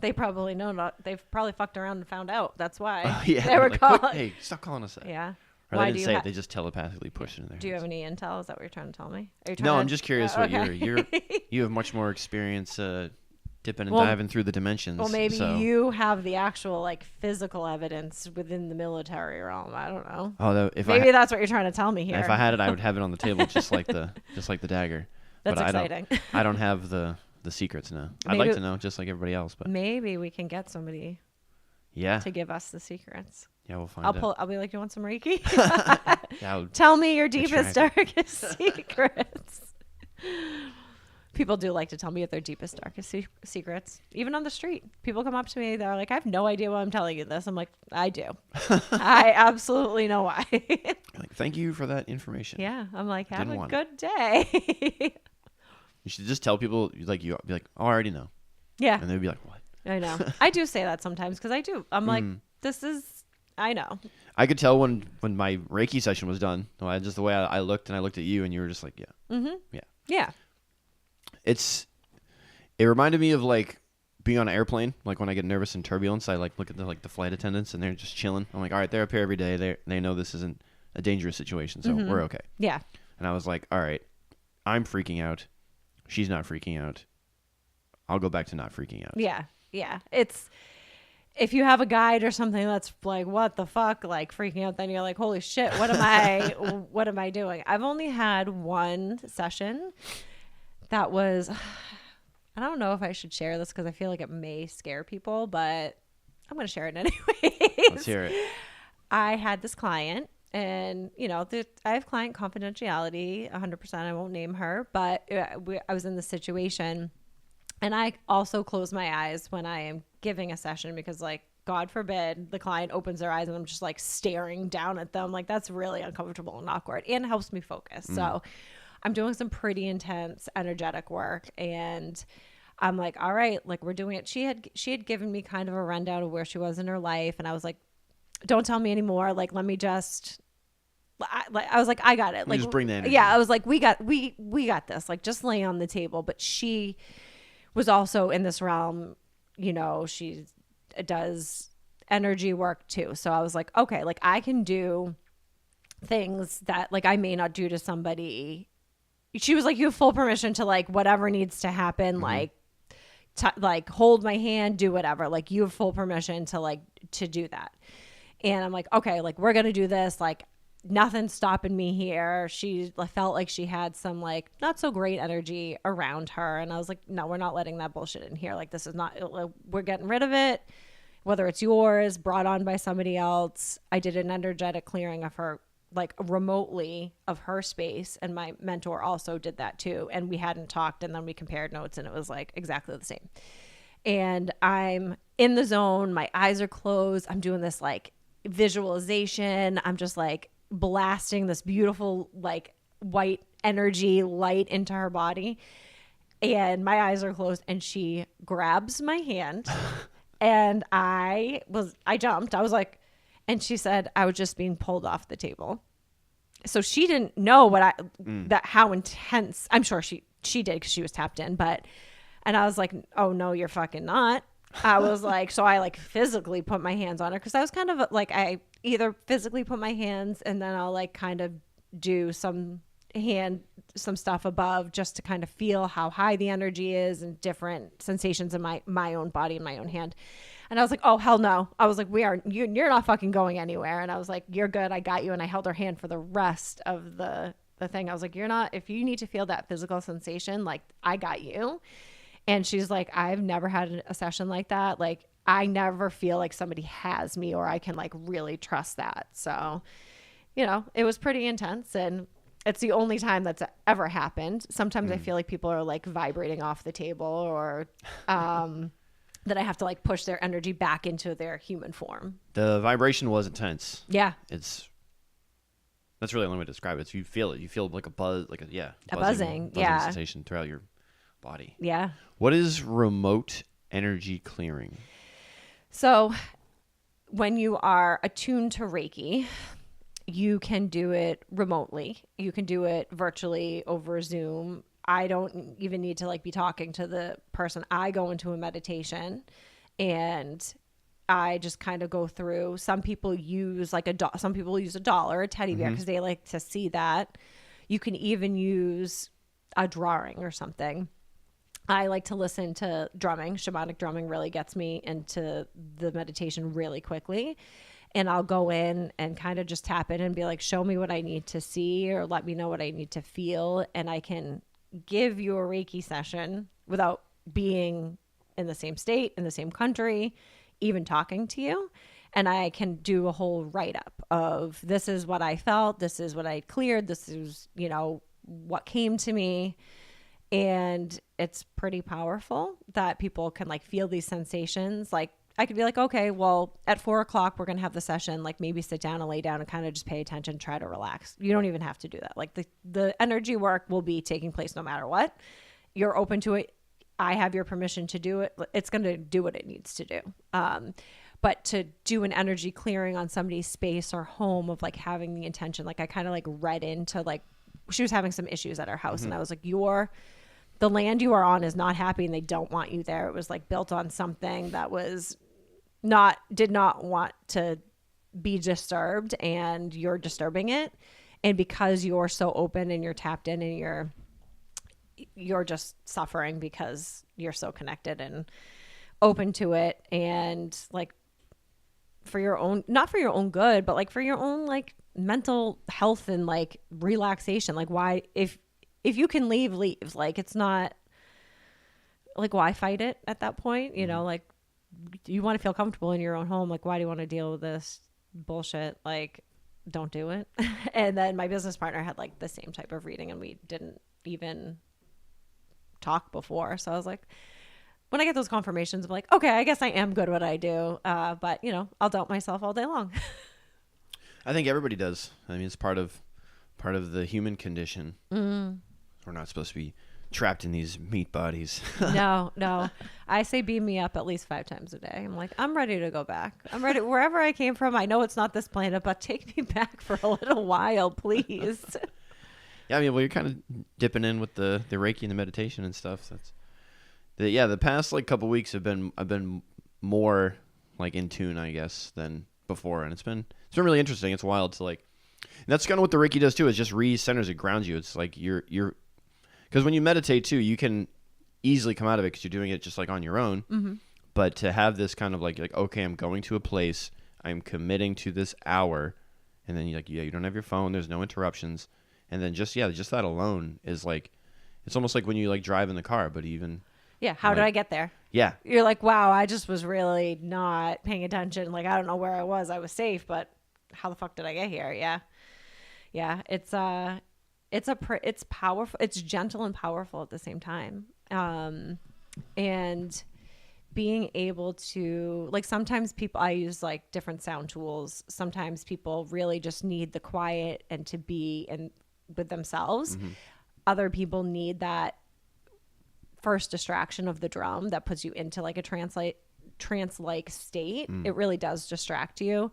They probably know not. They've probably fucked around and found out. That's why yeah, they were like, calling. Hey, stop calling us that. Yeah. Or why they didn't say it. They just telepathically pushed it in there. Do you have any intel? Is that what you're trying to tell me? No, I'm just curious what you have much more experience dipping and diving through the dimensions. Well, maybe you have the actual like physical evidence within the military realm. I don't know. Oh, maybe that's what you're trying to tell me here. If I had it, I would have it on the table just like the dagger. That's but exciting. I don't have the secrets now. I'd like to know just like everybody else, but maybe we can get somebody to give us the secrets. Yeah, we'll find out. I'll be like, you want some Reiki? Yeah, tell me your deepest, darkest secrets. People do like to tell me their deepest, darkest secrets. Even on the street, people come up to me. They're like, I have no idea why I'm telling you this. I'm like, I do. I absolutely know why. Like, thank you for that information. Yeah. I'm like, have a good day. You should just tell people, like, you be like, oh, I already know. Yeah. And they'd be like, what? I know. I do say that sometimes because I do. I'm like, I know. I could tell when my Reiki session was done. Just the way I looked, and I looked at you, and you were just like, yeah. Mm-hmm. Yeah. Yeah. It reminded me of like being on an airplane. Like when I get nervous and turbulence, I like look at the flight attendants, and they're just chilling. I'm like, all right, they're up here every day. They know this isn't a dangerous situation, so we're okay. Yeah. And I was like, all right, I'm freaking out. She's not freaking out. I'll go back to not freaking out. Yeah. Yeah. if you have a guide or something that's like, what the fuck, like freaking out, then you're like, holy shit, what am I doing? I've only had one session that was, I don't know if I should share this because I feel like it may scare people, but I'm going to share it anyways. Let's hear it. I had this client, and I have client confidentiality 100%. I won't name her, but I was in this situation, and I also close my eyes when I am giving a session because, like, God forbid the client opens their eyes and I'm just like staring down at them. Like, that's really uncomfortable and awkward, and helps me focus. So I'm doing some pretty intense energetic work, and I'm like, all right, like, we're doing it. She had given me kind of a rundown of where she was in her life, and I was like, don't tell me anymore. Like, let me just, I was like, I got it. Like, just bring the energy. Yeah, I was like, we got this. Like, just lay on the table. But she was also in this realm, she does energy work too. So I was like, okay, like, I can do things that, like, I may not do to somebody. She was like, you have full permission to, like, whatever needs to happen, like, like, hold my hand, do whatever. Like, you have full permission to, like, to do that. And I'm like, okay, like, we're going to do this. Like, nothing's stopping me here. She felt like she had some, like, not so great energy around her. And I was like, no, we're not letting that bullshit in here. Like, this is not, we're getting rid of it. Whether it's yours, brought on by somebody else. I did an energetic clearing of her, like, remotely, of her space. And my mentor also did that too. And we hadn't talked, and then we compared notes, and it was like exactly the same. And I'm in the zone. My eyes are closed. I'm doing this, like, visualization. I'm just, like, blasting this beautiful, like, white energy light into her body, and my eyes are closed, and she grabs my hand and I jumped. I was like, and she said I was just being pulled off the table. So she didn't know that how intense. I'm sure she did because she was tapped in, and I was like, oh no, you're fucking not. I was like, so I, like, physically put my hands on her because I was kind of like, I either physically put my hands and then I'll, like, kind of do some stuff above just to kind of feel how high the energy is and different sensations in my own body and my own hand. And I was like, oh, hell no. I was like, you're not fucking going anywhere. And I was like, you're good. I got you. And I held her hand for the rest of the thing. I was like, if you need to feel that physical sensation, like, I got you. And she's like, I've never had a session like that. Like, I never feel like somebody has me, or I can, like, really trust that. So, it was pretty intense, and it's the only time that's ever happened. Sometimes I feel like people are, like, vibrating off the table, or that I have to, like, push their energy back into their human form. The vibration was intense. Yeah. That's really the only way to describe it. So you feel it. You feel like a buzz, like a buzzing sensation throughout your body. Yeah. What is remote energy clearing? So when you are attuned to Reiki, you can do it remotely. You can do it virtually over Zoom. I don't even need to, like, be talking to the person. I go into a meditation and I just kind of go through. Some people use a dollar, a teddy bear, because they like to see that. You can even use a drawing or something. I like to listen to drumming. Shamanic drumming really gets me into the meditation really quickly. And I'll go in and kind of just tap in and be like, show me what I need to see, or let me know what I need to feel. And I can give you a Reiki session without being in the same state, in the same country, even talking to you. And I can do a whole write-up of, this is what I felt, this is what I cleared, this is, what came to me. And it's pretty powerful that people can, like, feel these sensations. Like, I could be like, okay, well, at 4:00, we're going to have the session, like, maybe sit down and lay down and kind of just pay attention, try to relax. You don't even have to do that. Like, the energy work will be taking place no matter what. You're open to it. I have your permission to do it. It's going to do what it needs to do. But to do an energy clearing on somebody's space or home of, like, having the intention, like, I kind of, like, read into, like, she was having some issues at her house, and I was like, the land you are on is not happy, and they don't want you there. It was, like, built on something that did not want to be disturbed, and you're disturbing it. And because you're so open and you're tapped in, and you're just suffering because you're so connected and open to it. And, like, for your own, not for your own good, but like for your own like mental health and like relaxation. Like why, if you can leave, like it's not like, why fight it at that point? You know, like you want to feel comfortable in your own home. Like, why do you want to deal with this bullshit? Like, don't do it. And then my business partner had like the same type of reading and we didn't even talk before. So I was like, when I get those confirmations, I'm like, okay, I guess I am good at what I do. But you know, I'll doubt myself all day long. I think everybody does. I mean, it's part of the human condition. We're not supposed to be trapped in these meat bodies. No. I say beam me up at least 5 times a day. I'm like, I'm ready to go back. I'm ready wherever I came from. I know it's not this planet, but take me back for a little while, please. Yeah, I mean, well, you're kind of dipping in with the Reiki and the meditation and stuff. The past like couple weeks I've been more like in tune, I guess, than before, and it's been really interesting. It's wild to like, and that's kind of what the Reiki does too. Is just re-centers, it grounds you. It's like you're because when you meditate too, you can easily come out of it because you're doing it just like on your own. But to have this kind of like okay, I'm going to a place, I'm committing to this hour, and then you don't have your phone, there's no interruptions, and then just that alone is like, it's almost like when you like drive in the car, but even. Yeah. How did I get there? Yeah. You're like, wow, I just was really not paying attention. Like, I don't know where I was. I was safe, but how the fuck did I get here? Yeah. Yeah. It's powerful. It's gentle and powerful at the same time. And being able to, like, sometimes I use like different sound tools. Sometimes people really just need the quiet and to be with themselves. Other people need that first distraction of the drum that puts you into like a trance-like state. It really does distract you.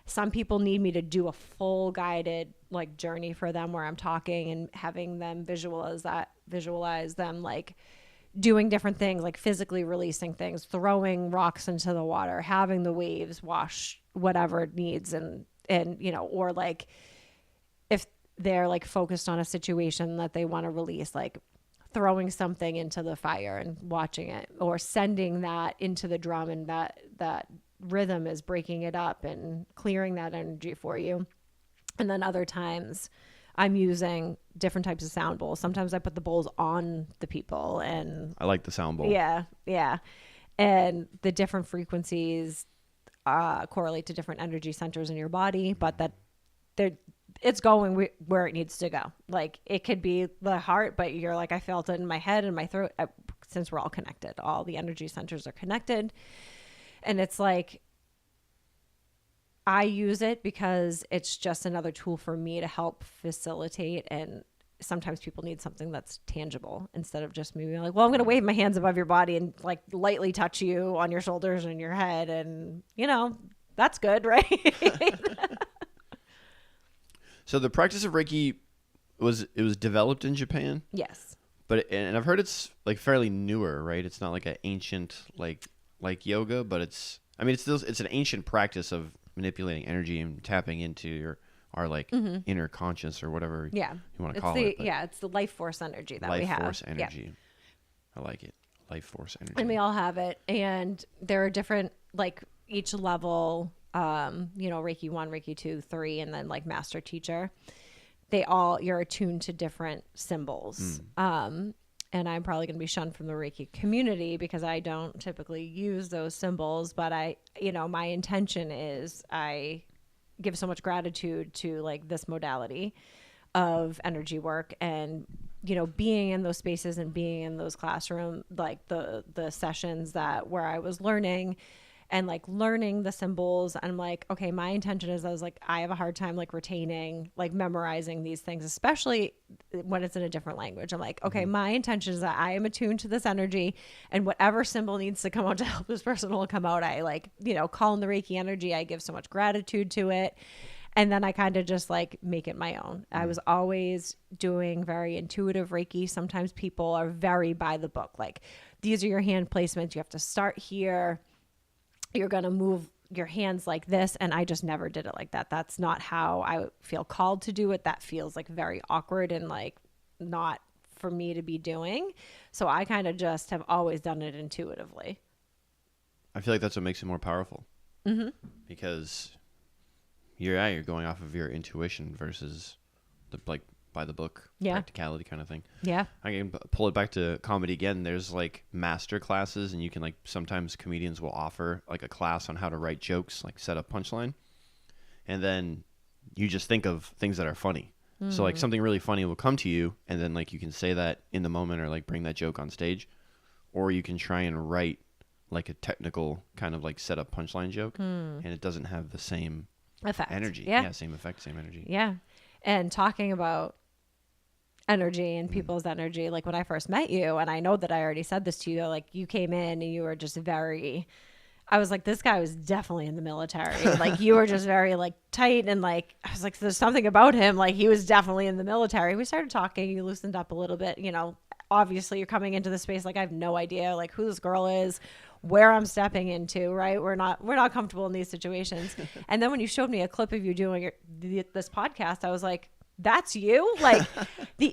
Some people need me to do a full guided like journey for them where I'm talking and having them visualize them like doing different things, like physically releasing things, throwing rocks into the water, having the waves wash whatever it needs, and you know, or like if they're like focused on a situation that they want to release, like throwing something into the fire and watching it, or sending that into the drum, and that rhythm is breaking it up and clearing that energy for you. And then other times I'm using different types of sound bowls. Sometimes I put the bowls on the people, and I like the sound bowl. Yeah. And the different frequencies correlate to different energy centers in your body, but that it's going where it needs to go. Like, it could be the heart, but you're like, I felt it in my head and my throat. Since we're all connected, all the energy centers are connected. And it's like, I use it because it's just another tool for me to help facilitate. And sometimes people need something that's tangible instead of just me being like, well, I'm going to wave my hands above your body and like lightly touch you on your shoulders and your head. And, you know, that's good, right? So the practice of Reiki was developed in Japan? Yes. And I've heard it's like fairly newer, right? It's not like an ancient like yoga, but it's an ancient practice of manipulating energy and tapping into our like inner conscious or whatever you want to call it. It's the life force energy that we have. Life force energy. Yeah. I like it. Life force energy. And we all have it. And there are different, like, each level, Reiki 1, Reiki 2, 3, and then like master teacher. You're attuned to different symbols. And I'm probably going to be shunned from the Reiki community because I don't typically use those symbols. But my intention is I give so much gratitude to like this modality of energy work, and, you know, being in those spaces and being in those classroom, like the sessions where I was learning and like learning the symbols. I'm like, okay, my intention is, I have a hard time like retaining, like memorizing these things, especially when it's in a different language. I'm like, okay, my intention is that I am attuned to this energy, and whatever symbol needs to come out to help this person will come out. I like, call in the Reiki energy. I give so much gratitude to it. And then I kind of just like make it my own. I was always doing very intuitive Reiki. Sometimes people are very by the book. Like, these are your hand placements. You have to start here. You're going to move your hands like this. And I just never did it like that. That's not how I feel called to do it. That feels like very awkward and like not for me to be doing. So I kind of just have always done it intuitively. I feel like that's what makes it more powerful. because you're going off of your intuition versus the like by the book practicality kind of thing. Yeah. I can pull it back to comedy again. There's like master classes, and you can like sometimes comedians will offer like a class on how to write jokes, like set up punchline, and then you just think of things that are funny. So like something really funny will come to you, and then like you can say that in the moment or like bring that joke on stage, or you can try and write like a technical kind of like set up punchline joke, and it doesn't have the same effect. Energy. Yeah. Same effect, same energy. Yeah. And talking about energy and people's energy, like when I first met you, and I know that I already said this to you, like you came in and you were just I was like, this guy was definitely in the military. Like you were just very like tight, and like I was like, there's something about him, like he was definitely in the military. We started talking, you loosened up a little bit, you know. Obviously you're coming into the space like I have no idea like who this girl is, where I'm stepping into, right? We're not comfortable in these situations. And then when you showed me a clip of you doing this podcast, I was like, that's you? Like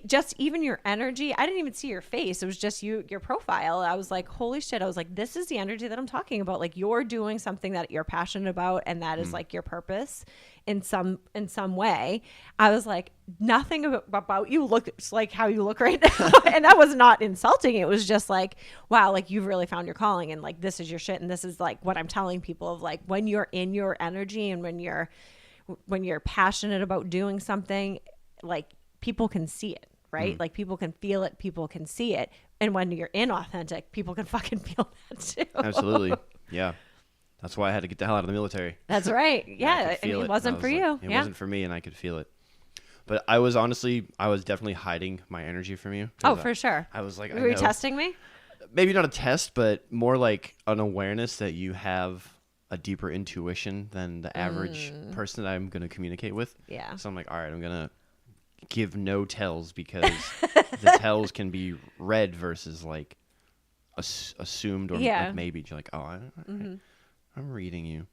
just even your energy. I didn't even see your face. It was just your profile. I was like, holy shit. I was like, this is the energy that I'm talking about. Like you're doing something that you're passionate about, and that is like your purpose in some way. I was like, nothing about you looks like how you look right now. And that was not insulting. It was just like, wow, like you've really found your calling, and like this is your shit. And this is like what I'm telling people of like when you're in your energy and when you're passionate about doing something, like people can see it, right? Like people can feel it, people can see it. And when you're inauthentic, people can fucking feel that too. Absolutely. Yeah. That's why I had to get the hell out of the military. That's right. Yeah. I mean, it wasn't for you. It wasn't for me, and I could feel it. But I was definitely hiding my energy from you. Oh, for sure. I was like, were you testing me? Maybe not a test, but more like an awareness that you have a deeper intuition than the average person that I'm going to communicate with. Yeah. So I'm like, all right, I'm going to give no tells, because the tells can be read versus like assumed or like maybe. You're like, oh, I'm reading you.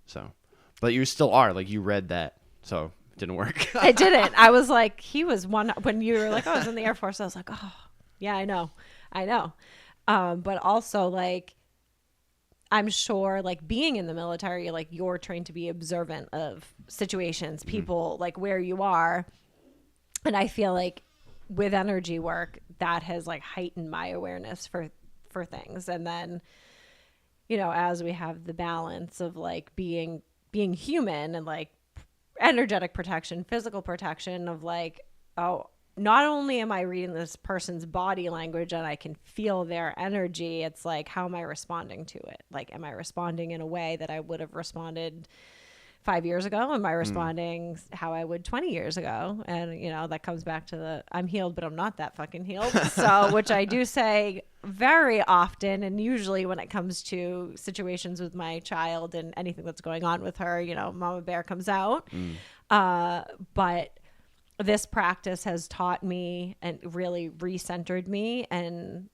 So, but you still are like, you read that, so it didn't work. It didn't. I was like, he was one when you were like, oh, I was in the Air Force. I was like, oh yeah, I know. But also like, I'm sure like being in the military, like you're trained to be observant of situations, people, like where you are. And I feel like with energy work, that has like heightened my awareness for things. And then, you know, as we have the balance of like being human and like energetic protection, physical protection of like, oh, not only am I reading this person's body language and I can feel their energy, it's like, how am I responding to it? Like, am I responding in a way that I would have responded 5 years ago? Am I responding how I would 20 years ago? And, you know, that comes back to the I'm healed, but I'm not that fucking healed. So, which I do say very often. And usually when it comes to situations with my child and anything that's going on with her, you know, Mama Bear comes out. But this practice has taught me and really recentered me. And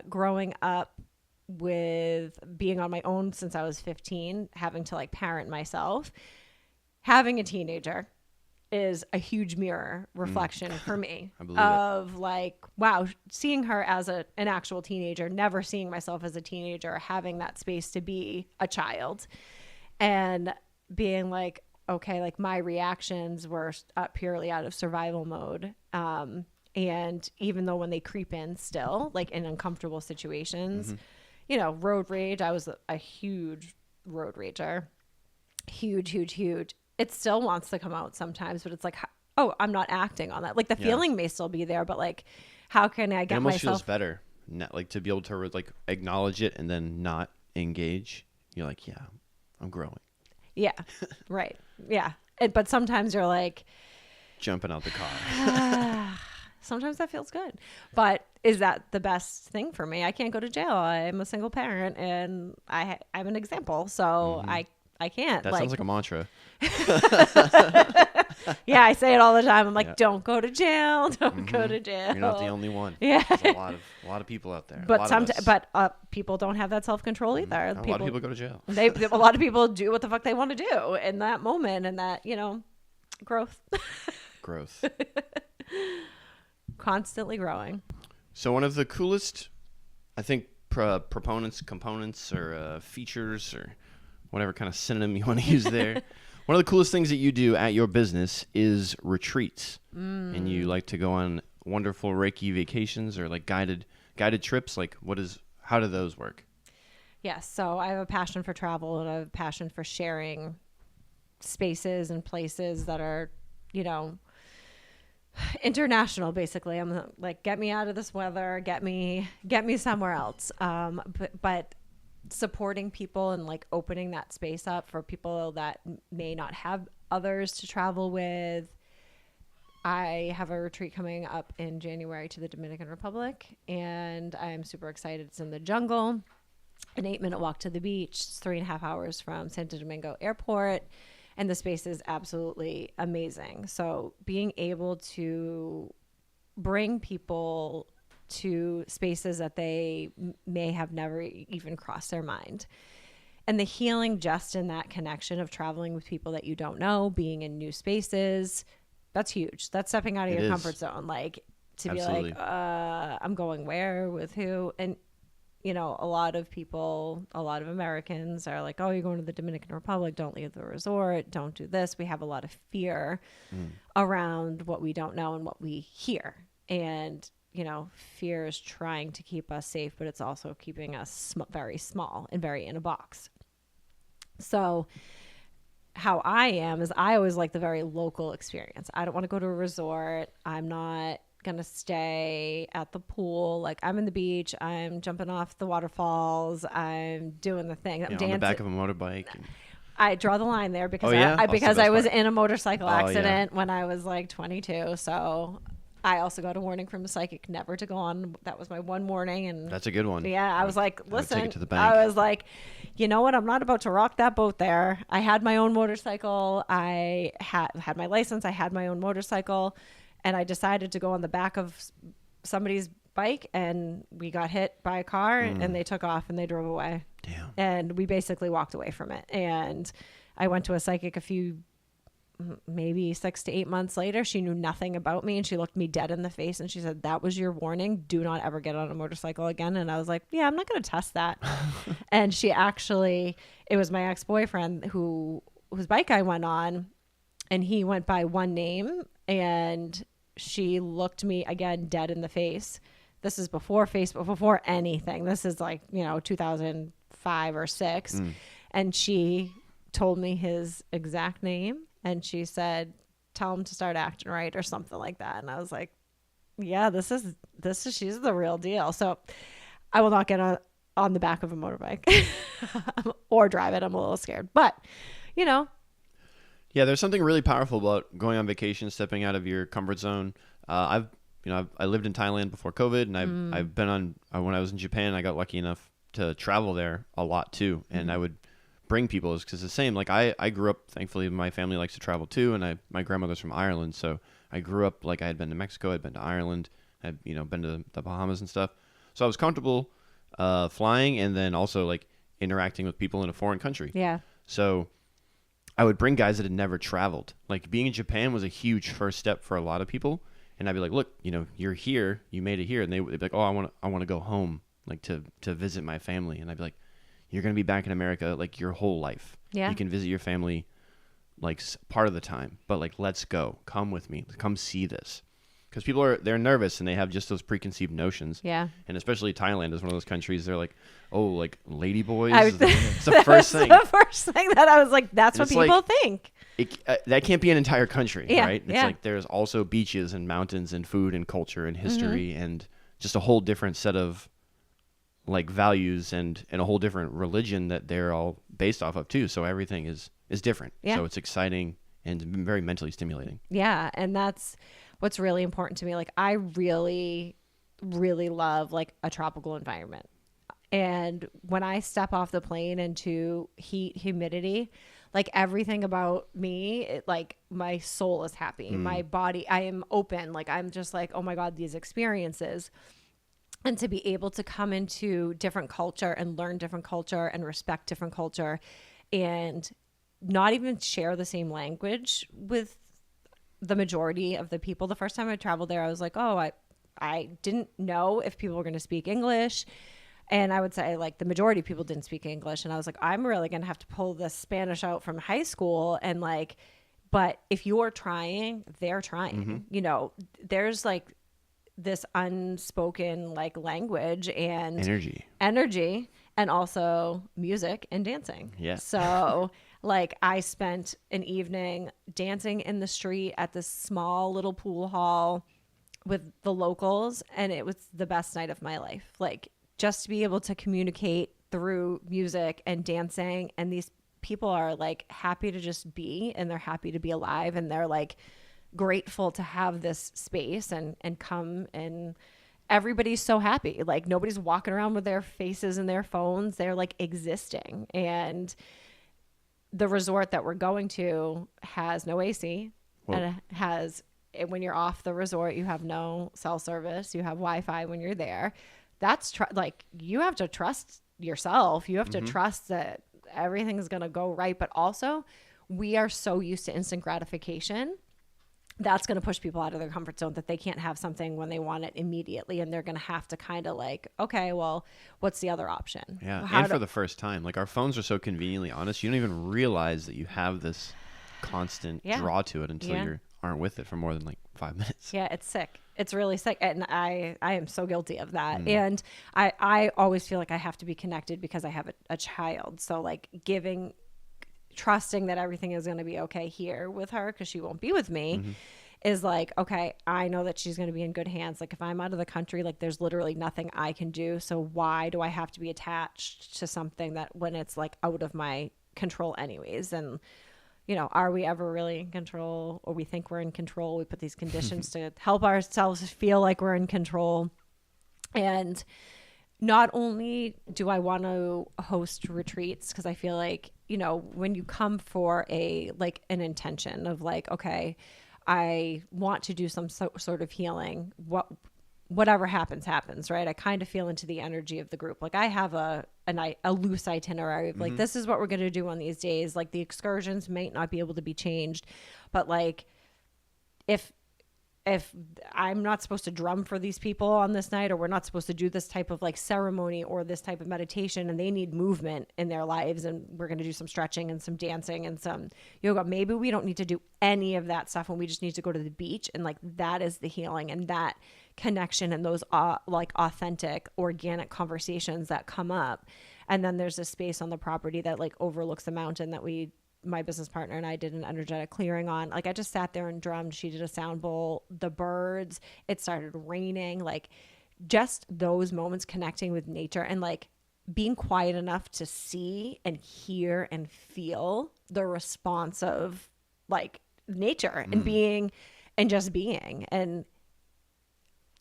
growing up with being on my own since I was 15, having to like parent myself, having a teenager is a huge mirror reflection for me of like, wow, seeing her as an actual teenager, never seeing myself as a teenager, having that space to be a child and being like, okay, like my reactions were purely out of survival mode. And even though when they creep in still, like in uncomfortable situations, you know, road rage, I was a huge road rager. Huge. It still wants to come out sometimes, but it's like, oh, I'm not acting on that. Like the feeling may still be there, but like, how can I get myself? It almost feels better, not, like to be able to like acknowledge it and then not engage. You're like, yeah, I'm growing. Yeah, right. Yeah. But sometimes you're like, jumping out the car. Sometimes that feels good. But is that the best thing for me? I can't go to jail. I'm a single parent and I'm an example. So I can't. That sounds like a mantra. Yeah, I say it all the time. I'm like, don't go to jail. Don't go to jail. You're not the only one. Yeah. There's a lot of people out there. But people don't have that self-control either. A lot of people go to jail. A lot of people do what the fuck they want to do in that moment, and that, you know, growth. Constantly growing. So one of the coolest, I think, components or features or whatever kind of synonym you want to use there. One of the coolest things that you do at your business is retreats. And you like to go on wonderful Reiki vacations or like guided trips. Like how do those work? Yes. So I have a passion for travel and I have a passion for sharing spaces and places that are, international. Basically, I'm like, get me out of this weather, get me somewhere else. But supporting people and like opening that space up for people that may not have others to travel with. I have a retreat coming up in January to the Dominican Republic, and I'm super excited. It's in the jungle, an 8-minute walk to the beach. It's 3.5 hours from Santo Domingo Airport. And the space is absolutely amazing. So being able to bring people to spaces that they may have never even crossed their mind. And the healing just in that connection of traveling with people that you don't know, being in new spaces, that's huge. That's stepping out of your comfort zone. Like to Absolutely. be like, I'm going where with who? And a lot of people, a lot of Americans are like, oh, you're going to the Dominican Republic. Don't leave the resort. Don't do this. We have a lot of fear around what we don't know and what we hear. And, fear is trying to keep us safe, but it's also keeping us very small and very in a box. So how I am is I always like the very local experience. I don't want to go to a resort. I'm not gonna stay at the pool. Like I'm in the beach, I'm jumping off the waterfalls, I'm doing the thing. I'm dancing on the back of a motorbike. I draw the line there because I I was in a motorcycle accident when I was like 22. So I also got a warning from a psychic never to go on. That was my one warning, and that's a good one. Yeah, I was like, listen, take it to the bank. I was like, you know what? I'm not about to rock that boat there. I had my own motorcycle. I had my license. I had my own motorcycle. And I decided to go on the back of somebody's bike, and we got hit by a car and they took off and they drove away. Damn. And we basically walked away from it. And I went to a psychic maybe 6 to 8 months later. She knew nothing about me, and she looked me dead in the face and she said, that was your warning. Do not ever get on a motorcycle again. And I was like, yeah, I'm not going to test that. And it was my ex-boyfriend whose bike I went on, and he went by one name, and she looked me again dead in the face. This is before Facebook, before anything. This is like, 2005 or 6. And she told me his exact name, and she said, tell him to start acting right or something like that. And I was like, yeah, she's the real deal. So I will not get on the back of a motorbike or drive it. I'm a little scared, but Yeah, there's something really powerful about going on vacation, stepping out of your comfort zone. I lived in Thailand before COVID, and I've been on when I was in Japan. I got lucky enough to travel there a lot too, and I would bring people because it's the same. Like I grew up. Thankfully, my family likes to travel too, and my grandmother's from Ireland, so I grew up like I had been to Mexico, I'd been to Ireland, I'd been to the Bahamas and stuff. So I was comfortable flying, and then also like interacting with people in a foreign country. Yeah. So I would bring guys that had never traveled. Like being in Japan was a huge first step for a lot of people. And I'd be like, look, you're here, you made it here. And they'd be like, oh, I want to go home, like to visit my family. And I'd be like, you're going to be back in America like your whole life. Yeah. You can visit your family like part of the time, but like, let's go, come with me, come see this. Because people they're nervous and they have just those preconceived notions. Yeah. And especially Thailand is one of those countries. They're like, oh, like ladyboys. It's the first thing. The first thing that I was like, that's what people think. That can't be an entire country, right? It's yeah. like there's also beaches and mountains and food and culture and history and just a whole different set of like values and a whole different religion that they're all based off of too. So everything is different. Yeah. So it's exciting and very mentally stimulating. Yeah. And that's what's really important to me. Like I really, really love like a tropical environment. And when I step off the plane into heat, humidity, like everything about me, like my soul is happy. My body, I am open. Like I'm just like, oh my God, these experiences. And to be able to come into different culture and learn different culture and respect different culture and not even share the same language with the majority of the people. The first time I traveled there, I was like, oh, I didn't know if people were going to speak English. And I would say like the majority of people didn't speak English. And I was like, I'm really going to have to pull this Spanish out from high school. And like, but if you're trying, they're trying, you know, there's like this unspoken like language and energy and also music and dancing. Yeah. So like I spent an evening dancing in the street at this small little pool hall with the locals. And it was the best night of my life. Like, just to be able to communicate through music and dancing. And these people are like happy to just be, and they're happy to be alive. And they're like grateful to have this space and come, and everybody's so happy. Like nobody's walking around with their faces in their phones. They're like existing. And the resort that we're going to has no AC. Whoa. And it has, when you're off the resort, you have no cell service. You have Wi-Fi when you're there. That's like, you have to trust yourself. You have to trust that everything's going to go right. But also, we are so used to instant gratification. That's going to push people out of their comfort zone, that they can't have something when they want it immediately. And they're going to have to kind of like, okay, well, what's the other option? Yeah. And for the first time, like our phones are so conveniently honest. You don't even realize that you have this constant draw to it until you aren't with it for more than like 5 minutes. Yeah, it's sick. It's really sick. And I am so guilty of that. And I always feel like I have to be connected because I have a child. So like trusting that everything is going to be okay here with her, because she won't be with me, is like, okay, I know that she's going to be in good hands. Like if I'm out of the country, like there's literally nothing I can do. So why do I have to be attached to something that when it's like out of my control anyways? And you know, are we ever really in control, or we think we're in control? We put these conditions to help ourselves feel like we're in control. And not only do I want to host retreats, because I feel like, you know, when you come for an intention of like, okay, I want to do some sort of healing, whatever happens, right? I kind of feel into the energy of the group. Like I have a loose itinerary of like, this is what we're going to do on these days. Like the excursions might not be able to be changed, but like if I'm not supposed to drum for these people on this night, or we're not supposed to do this type of like ceremony or this type of meditation, and they need movement in their lives, and we're going to do some stretching and some dancing and some yoga, maybe we don't need to do any of that stuff, and we just need to go to the beach. And like that is the healing and that connection and those like authentic organic conversations that come up. And then there's a space on the property that like overlooks the mountain that my business partner and I did an energetic clearing on. Like I just sat there and drummed. She did a sound bowl, the birds, it started raining, like just those moments connecting with nature and like being quiet enough to see and hear and feel the response of like nature and being and just being. And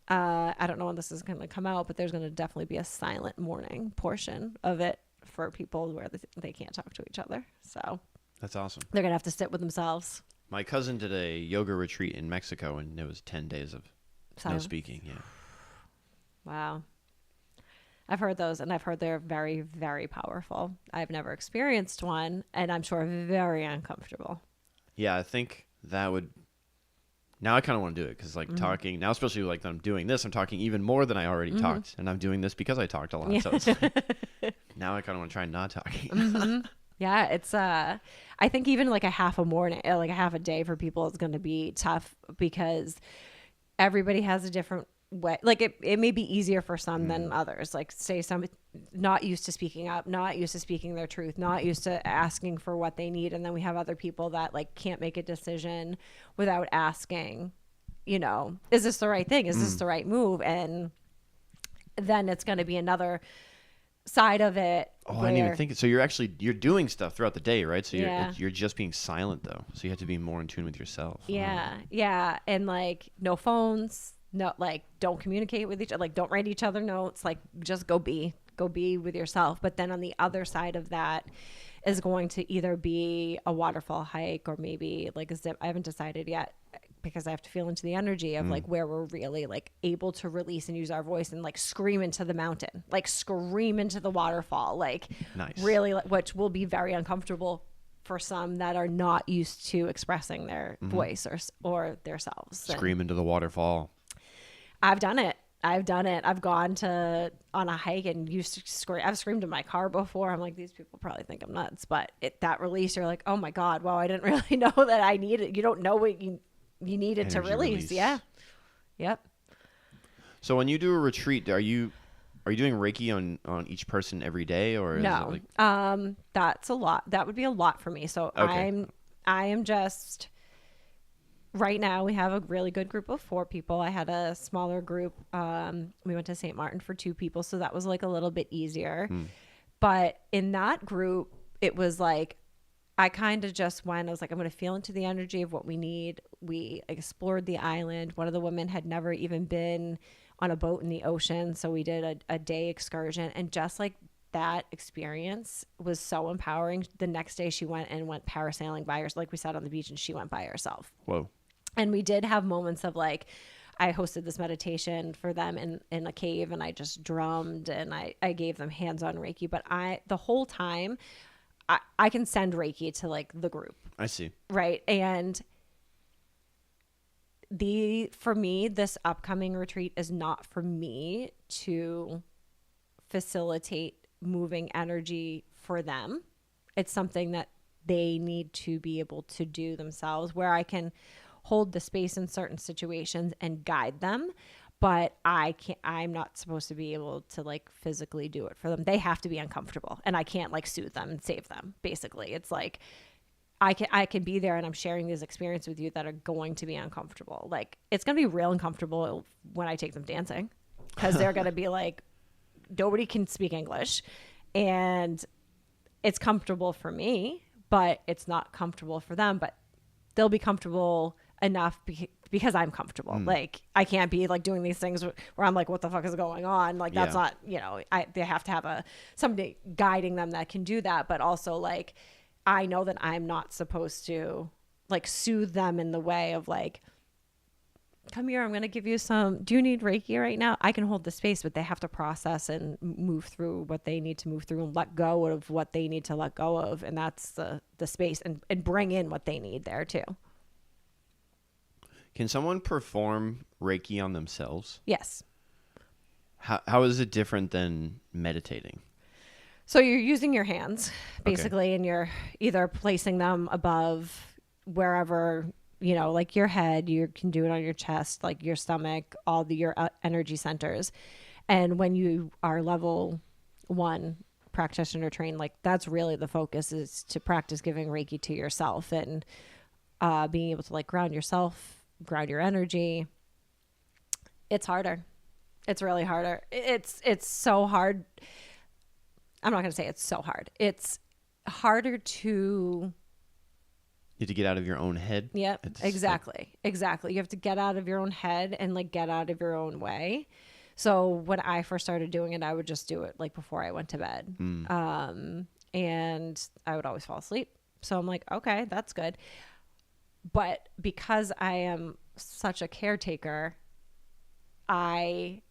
I don't know when this is going to come out, but there's going to definitely be a silent morning portion of it for people where they can't talk to each other. So that's awesome. They're going to have to sit with themselves. My cousin did a yoga retreat in Mexico, and it was 10 days of no speaking. Yeah. Wow. I've heard those, and I've heard they're very, very powerful. I've never experienced one, and I'm sure very uncomfortable. Yeah, I think that would... Now I kind of want to do it, because like talking... Now especially like that I'm doing this, I'm talking even more than I already talked, and I'm doing this because I talked a lot. So it's like, now I kind of want to try not talking. Yeah, it's I think even like a half a morning, like a half a day for people is going to be tough, because everybody has a different way. Like it may be easier for some than others. Like say some not used to speaking up, not used to speaking their truth, not used to asking for what they need. And then we have other people that like can't make a decision without asking, you know, is this the right thing? Is this the right move? And then it's going to be another side of it. Oh, I didn't even think it. So you're doing stuff throughout the day, right? So you're just being silent though. So you have to be more in tune with yourself. Yeah. And like no phones, no, like don't communicate with each other, like don't write each other notes, like just go be with yourself. But then on the other side of that is going to either be a waterfall hike or maybe like a zip. I haven't decided yet, because I have to feel into the energy of like where we're really like able to release and use our voice and like scream into the mountain, like scream into the waterfall, like really, which will be very uncomfortable for some that are not used to expressing their voice or their selves. Scream into the waterfall. I've done it. I've done it. I've gone on a hike and I've screamed in my car before. I'm like, these people probably think I'm nuts, but that release, you're like, oh my God, wow, I didn't really know that I needed. You don't know what you needed Energy to release. Yeah. Yep. So when you do a retreat, are you doing Reiki on each person every day, or is no? it like... That's a lot. That would be a lot for me. So Okay. I am just. Right now, we have a really good group of 4 people. I had a smaller group. We went to St. Martin for 2 people, so that was like a little bit easier. But in that group, it was like I kind of just went. I was like, I'm going to feel into the energy of what we need. We explored the island. One of the women had never even been on a boat in the ocean, so we did a day excursion, and just like that experience was so empowering. The next day, she went parasailing by herself. Like we sat on the beach, and she went by herself. Whoa. And we did have moments of like, I hosted this meditation for them in a cave, and I just drummed and I gave them hands-on Reiki. But the whole time I can send Reiki to like the group. I see. Right. And for me, this upcoming retreat is not for me to facilitate moving energy for them. It's something that they need to be able to do themselves, where I can hold the space in certain situations and guide them, but I'm not supposed to be able to like physically do it for them. They have to be uncomfortable, and I can't like soothe them and save them. Basically, it's like I can be there, and I'm sharing these experiences with you that are going to be uncomfortable. Like, it's going to be real uncomfortable when I take them dancing, because they're going to be like, nobody can speak English, and it's comfortable for me, but it's not comfortable for them. But they'll be comfortable enough because I'm comfortable. Like, I can't be like doing these things where I'm like, what the fuck is going on? Like, that's not, they have to have somebody guiding them that can do that. But also, like, I know that I'm not supposed to like soothe them in the way of like, come here, I'm going to give you do you need Reiki right now? I can hold the space, but they have to process and move through what they need to move through and let go of what they need to let go of. And that's the space, and bring in what they need there too. Can someone perform Reiki on themselves? Yes. How is it different than meditating? So you're using your hands basically, and you're either placing them above wherever, like your head. You can do it on your chest, like your stomach, all your energy centers. And when you are level 1 practitioner trained, like that's really the focus, is to practice giving Reiki to yourself and being able to like ground yourself, ground your energy. It's harder. It's really harder. It's so hard. I'm not going to say it's so hard. It's harder to... You have to get out of your own head. Yep, exactly. You have to get out of your own head and like get out of your own way. So when I first started doing it, I would just do it like before I went to bed. And I would always fall asleep. So I'm like, okay, that's good. But because I am such a caretaker, I,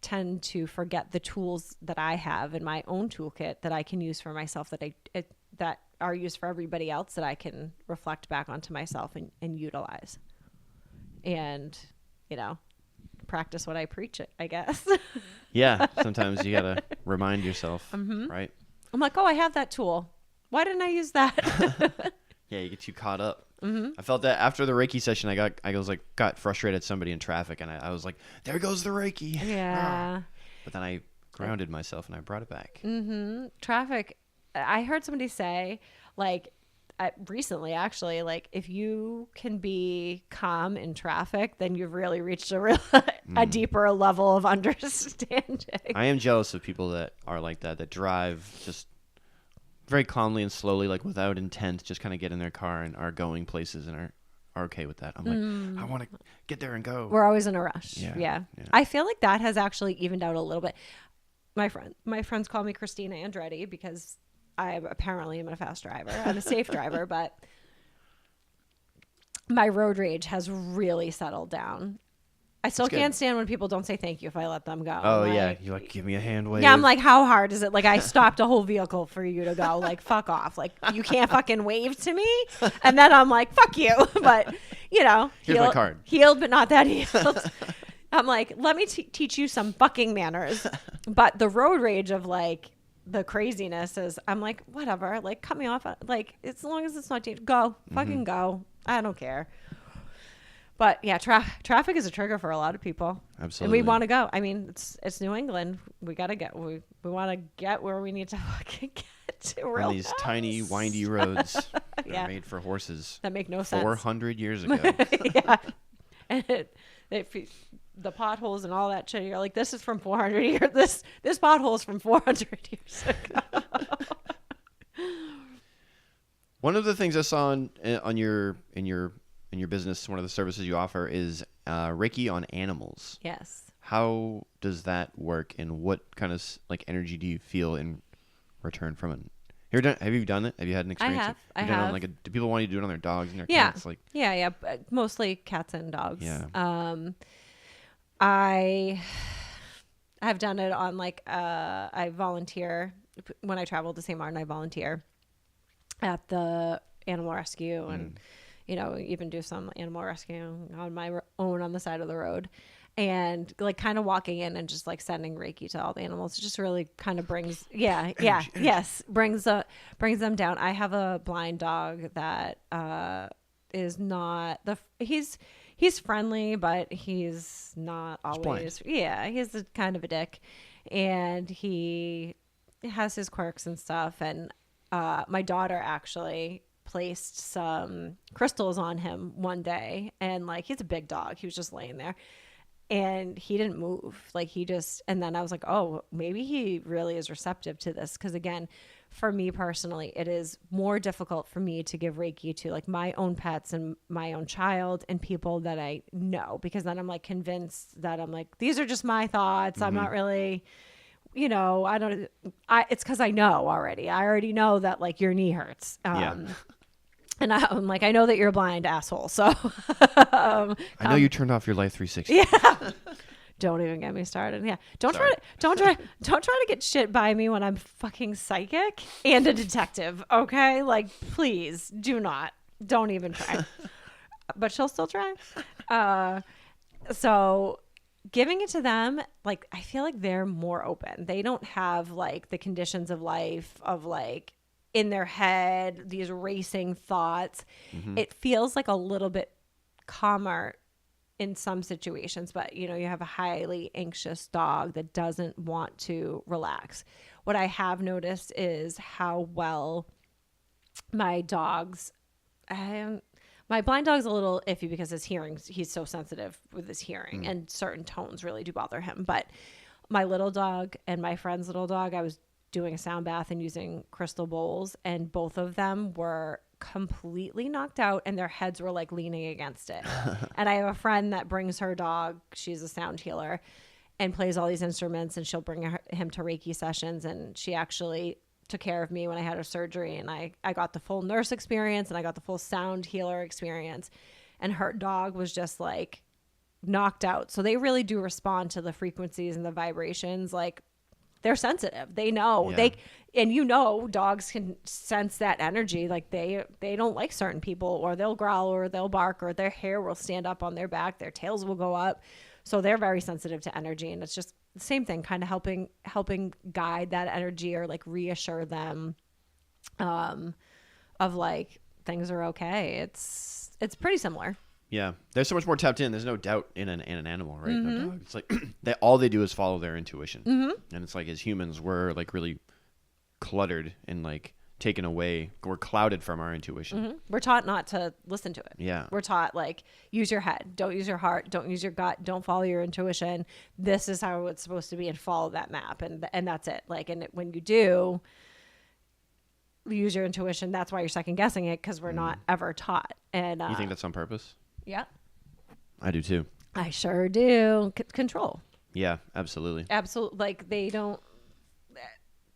tend to forget the tools that I have in my own toolkit that I can use for myself, that are used for everybody else, that I can reflect back onto myself and utilize. And, practice what I preach, I guess. Yeah. Sometimes you got to remind yourself, right? I'm like, oh, I have that tool. Why didn't I use that? Yeah, you get too caught up. I felt that after the Reiki session, I got frustrated at somebody in traffic, and I was like, there goes the Reiki. Yeah. But then I grounded myself and I brought it back. Traffic. I heard somebody say, like, recently actually, like, if you can be calm in traffic, then you've really reached a deeper level of understanding. I am jealous of people that are like that drive just very calmly and slowly, like without intent, just kind of get in their car and are going places and are okay with that. I'm like, I want to get there and go. We're always in a rush. Yeah. I feel like that has actually evened out a little bit. My friends call me Kristina Andretti because I apparently am a fast driver. I'm a safe driver, but my road rage has really settled down. I still can't stand when people don't say thank you if I let them go. Oh, yeah. You like, give me a hand wave. Yeah, I'm like, how hard is it? Like, I stopped a whole vehicle for you to go. Like, fuck off. Like, you can't fucking wave to me? And then I'm like, fuck you. But, Here's my card. Healed, but not that healed. I'm like, let me teach you some fucking manners. But the road rage of like the craziness is, I'm like, whatever, like cut me off. Like, as long as it's not dangerous, go, fucking go. I don't care. But yeah, traffic is a trigger for a lot of people. Absolutely. And we want to go. I mean, it's New England. We got to get, we want to get where we need to fucking get to real on these fast. tiny, windy roads that Yeah. are made for horses. That make no sense. 400 years ago. Yeah. And the potholes and all that shit, you're like, this is from 400 years. This pothole is from 400 years ago. One of the things I saw in your business, one of the services you offer is Reiki on animals. Yes. How does that work, and what kind of like energy do you feel in return from it? Have you done it? Have you had an experience? I have. On, like do people want you to do it on their dogs and their Yeah. cats? Like, yeah. Mostly cats and dogs. Yeah. I have done it on like I volunteer when I travel to St. Martin. I volunteer at the animal rescue and even do some animal rescue on my own on the side of the road, and like kind of walking in and just like sending Reiki to all the animals just really kind of brings brings them down. I have a blind dog that is not he's friendly, but he's not always. He's a kind of a dick, and he has his quirks and stuff. And my daughter actually placed some crystals on him one day, and like he's a big dog. He was just laying there, and he didn't move. Like and then I was like, oh, maybe he really is receptive to this. Because again, for me personally, it is more difficult for me to give Reiki to like my own pets and my own child and people that I know, because then I'm like convinced that I'm like, these are just my thoughts. I'm not really, it's because I know already. I already know that like your knee hurts. And I'm like, I know that you're a blind asshole. So I know you turned off your Life 360. Yeah. Don't even get me started. Yeah. Don't try to get shit by me when I'm fucking psychic and a detective. Okay. Like, please do not. Don't even try. But she'll still try. So giving it to them, like, I feel like they're more open. They don't have like the conditions of life of like in their head, these racing thoughts. Mm-hmm. It feels like a little bit calmer in some situations, but you have a highly anxious dog that doesn't want to relax. What I have noticed is how well my dogs, my blind dog's a little iffy because his hearing, he's so sensitive with his hearing, and certain tones really do bother him. But my little dog and my friend's little dog, I was doing a sound bath and using crystal bowls, and both of them were completely knocked out and their heads were like leaning against it. And I have a friend that brings her dog, she's a sound healer, and plays all these instruments, and she'll bring him to Reiki sessions. And she actually took care of me when I had a surgery, and I got the full nurse experience and I got the full sound healer experience, and her dog was just like knocked out. So they really do respond to the frequencies and the vibrations. Like, they're sensitive. They know. Yeah. Dogs can sense that energy. Like they don't like certain people, or they'll growl, or they'll bark, or their hair will stand up on their back, their tails will go up. So they're very sensitive to energy, and it's just the same thing, kind of helping guide that energy, or like reassure them of like things are okay. It's pretty similar. Yeah, there's so much more tapped in. There's no doubt in an animal, right? Mm-hmm. No dog. It's like all they do is follow their intuition, and it's like as humans, we're like really cluttered and like taken away. We're clouded from our intuition. Mm-hmm. We're taught not to listen to it. Yeah, we're taught like use your head, don't use your heart, don't use your gut, don't follow your intuition. This is how it's supposed to be, and follow that map, and that's it. Like, and when you do use your intuition, that's why you're second guessing it, because we're not ever taught. And you think that's on purpose? Yeah. I do too. I sure do. Control. Yeah, absolutely. Absolutely. Like, they don't,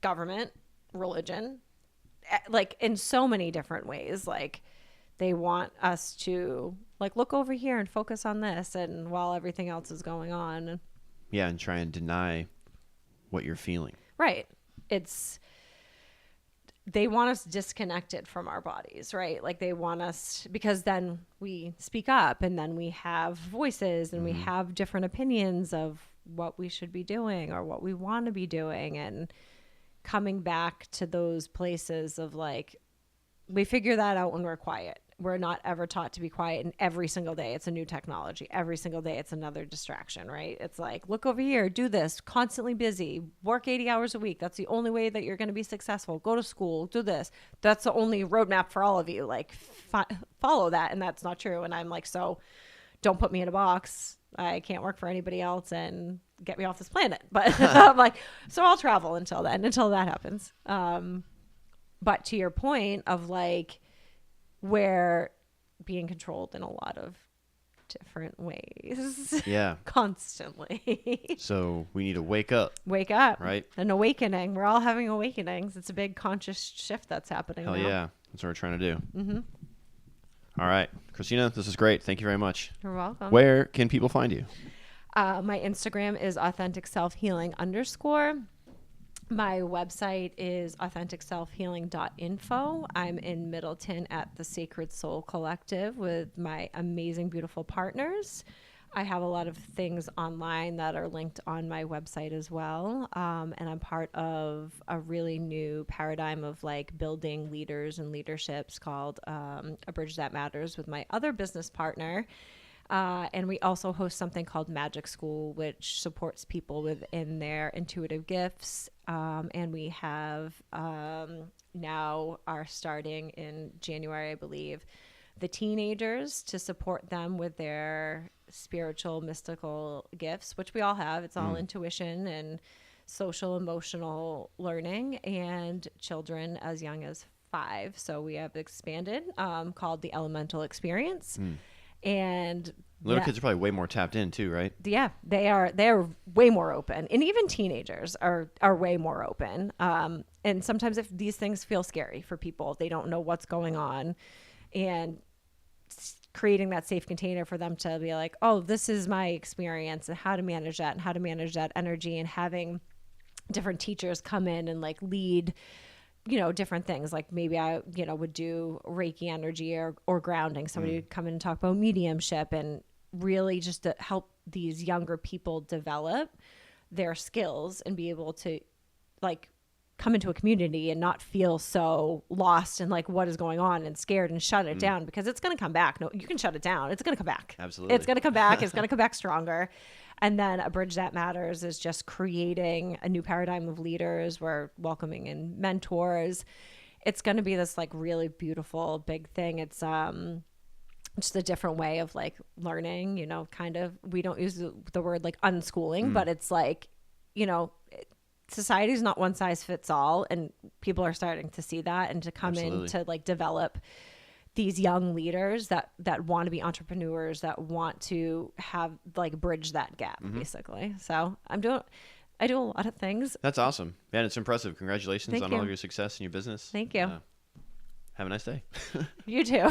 government, religion, like in so many different ways, like they want us to like look over here and focus on this, and while everything else is going on. Yeah, and try and deny what you're feeling. Right. It's they want us disconnected from our bodies, right? Like they want us, because then we speak up and then we have voices and we have different opinions of what we should be doing or what we want to be doing, and coming back to those places of like, we figure that out when we're quiet. We're not ever taught to be quiet, and every single day it's a new technology. Every single day it's another distraction, right? It's like, look over here, do this, constantly busy, work 80 hours a week. That's the only way that you're going to be successful. Go to school, do this. That's the only roadmap for all of you. Like follow that. And that's not true. And I'm like, so don't put me in a box. I can't work for anybody else and get me off this planet. But I'm like, so I'll travel until then, until that happens. But to your point of like, we're being controlled in a lot of different ways. Yeah. Constantly. So we need to wake up. Wake up. Right. An awakening. We're all having awakenings. It's a big conscious shift that's happening Hell now. yeah. That's what we're trying to do. Mm-hmm. All right. Kristina, this is great. Thank you very much. You're welcome. Where can people find you? My Instagram is authenticselfhealing_. My website is authenticselfhealing.info. I'm in Middleton at the Sacred Soul Collective with my amazing, beautiful partners. I have a lot of things online that are linked on my website as well. And I'm part of a really new paradigm of like building leaders and leaderships called A Bridge That Matters with my other business partner. And we also host something called Magic School, which supports people within their intuitive gifts. And we have now are starting in January, I believe, the teenagers to support them with their spiritual, mystical gifts, which we all have. It's all intuition and social, emotional learning, and children as young as 5. So we have expanded called the Elemental Experience. And little kids are probably way more tapped in too, right? Yeah, they're way more open, and even teenagers are way more open. And sometimes if these things feel scary for people, if they don't know what's going on, and creating that safe container for them to be like, oh, this is my experience, and how to manage that, and how to manage that energy, and having different teachers come in and like lead, different things. Like maybe I, would do Reiki energy or grounding. Somebody would come in and talk about mediumship, and really just to help these younger people develop their skills and be able to like come into a community and not feel so lost and like what is going on and scared and shut it down, because it's going to come back. No, you can shut it down. It's going to come back. Absolutely. It's going to come back. It's going to come back stronger. And then A Bridge That Matters is just creating a new paradigm of leaders. We're welcoming in mentors. It's going to be this like really beautiful big thing. It's just a different way of like learning, kind of, we don't use the word like unschooling, but it's like, society is not one size fits all, and people are starting to see that and to come in to like develop these young leaders that want to be entrepreneurs, that want to have like bridge that gap basically. So I do a lot of things. That's awesome. Man, it's impressive. Congratulations Thank on you. all your success in your business. Thank you. Have a nice day. You too.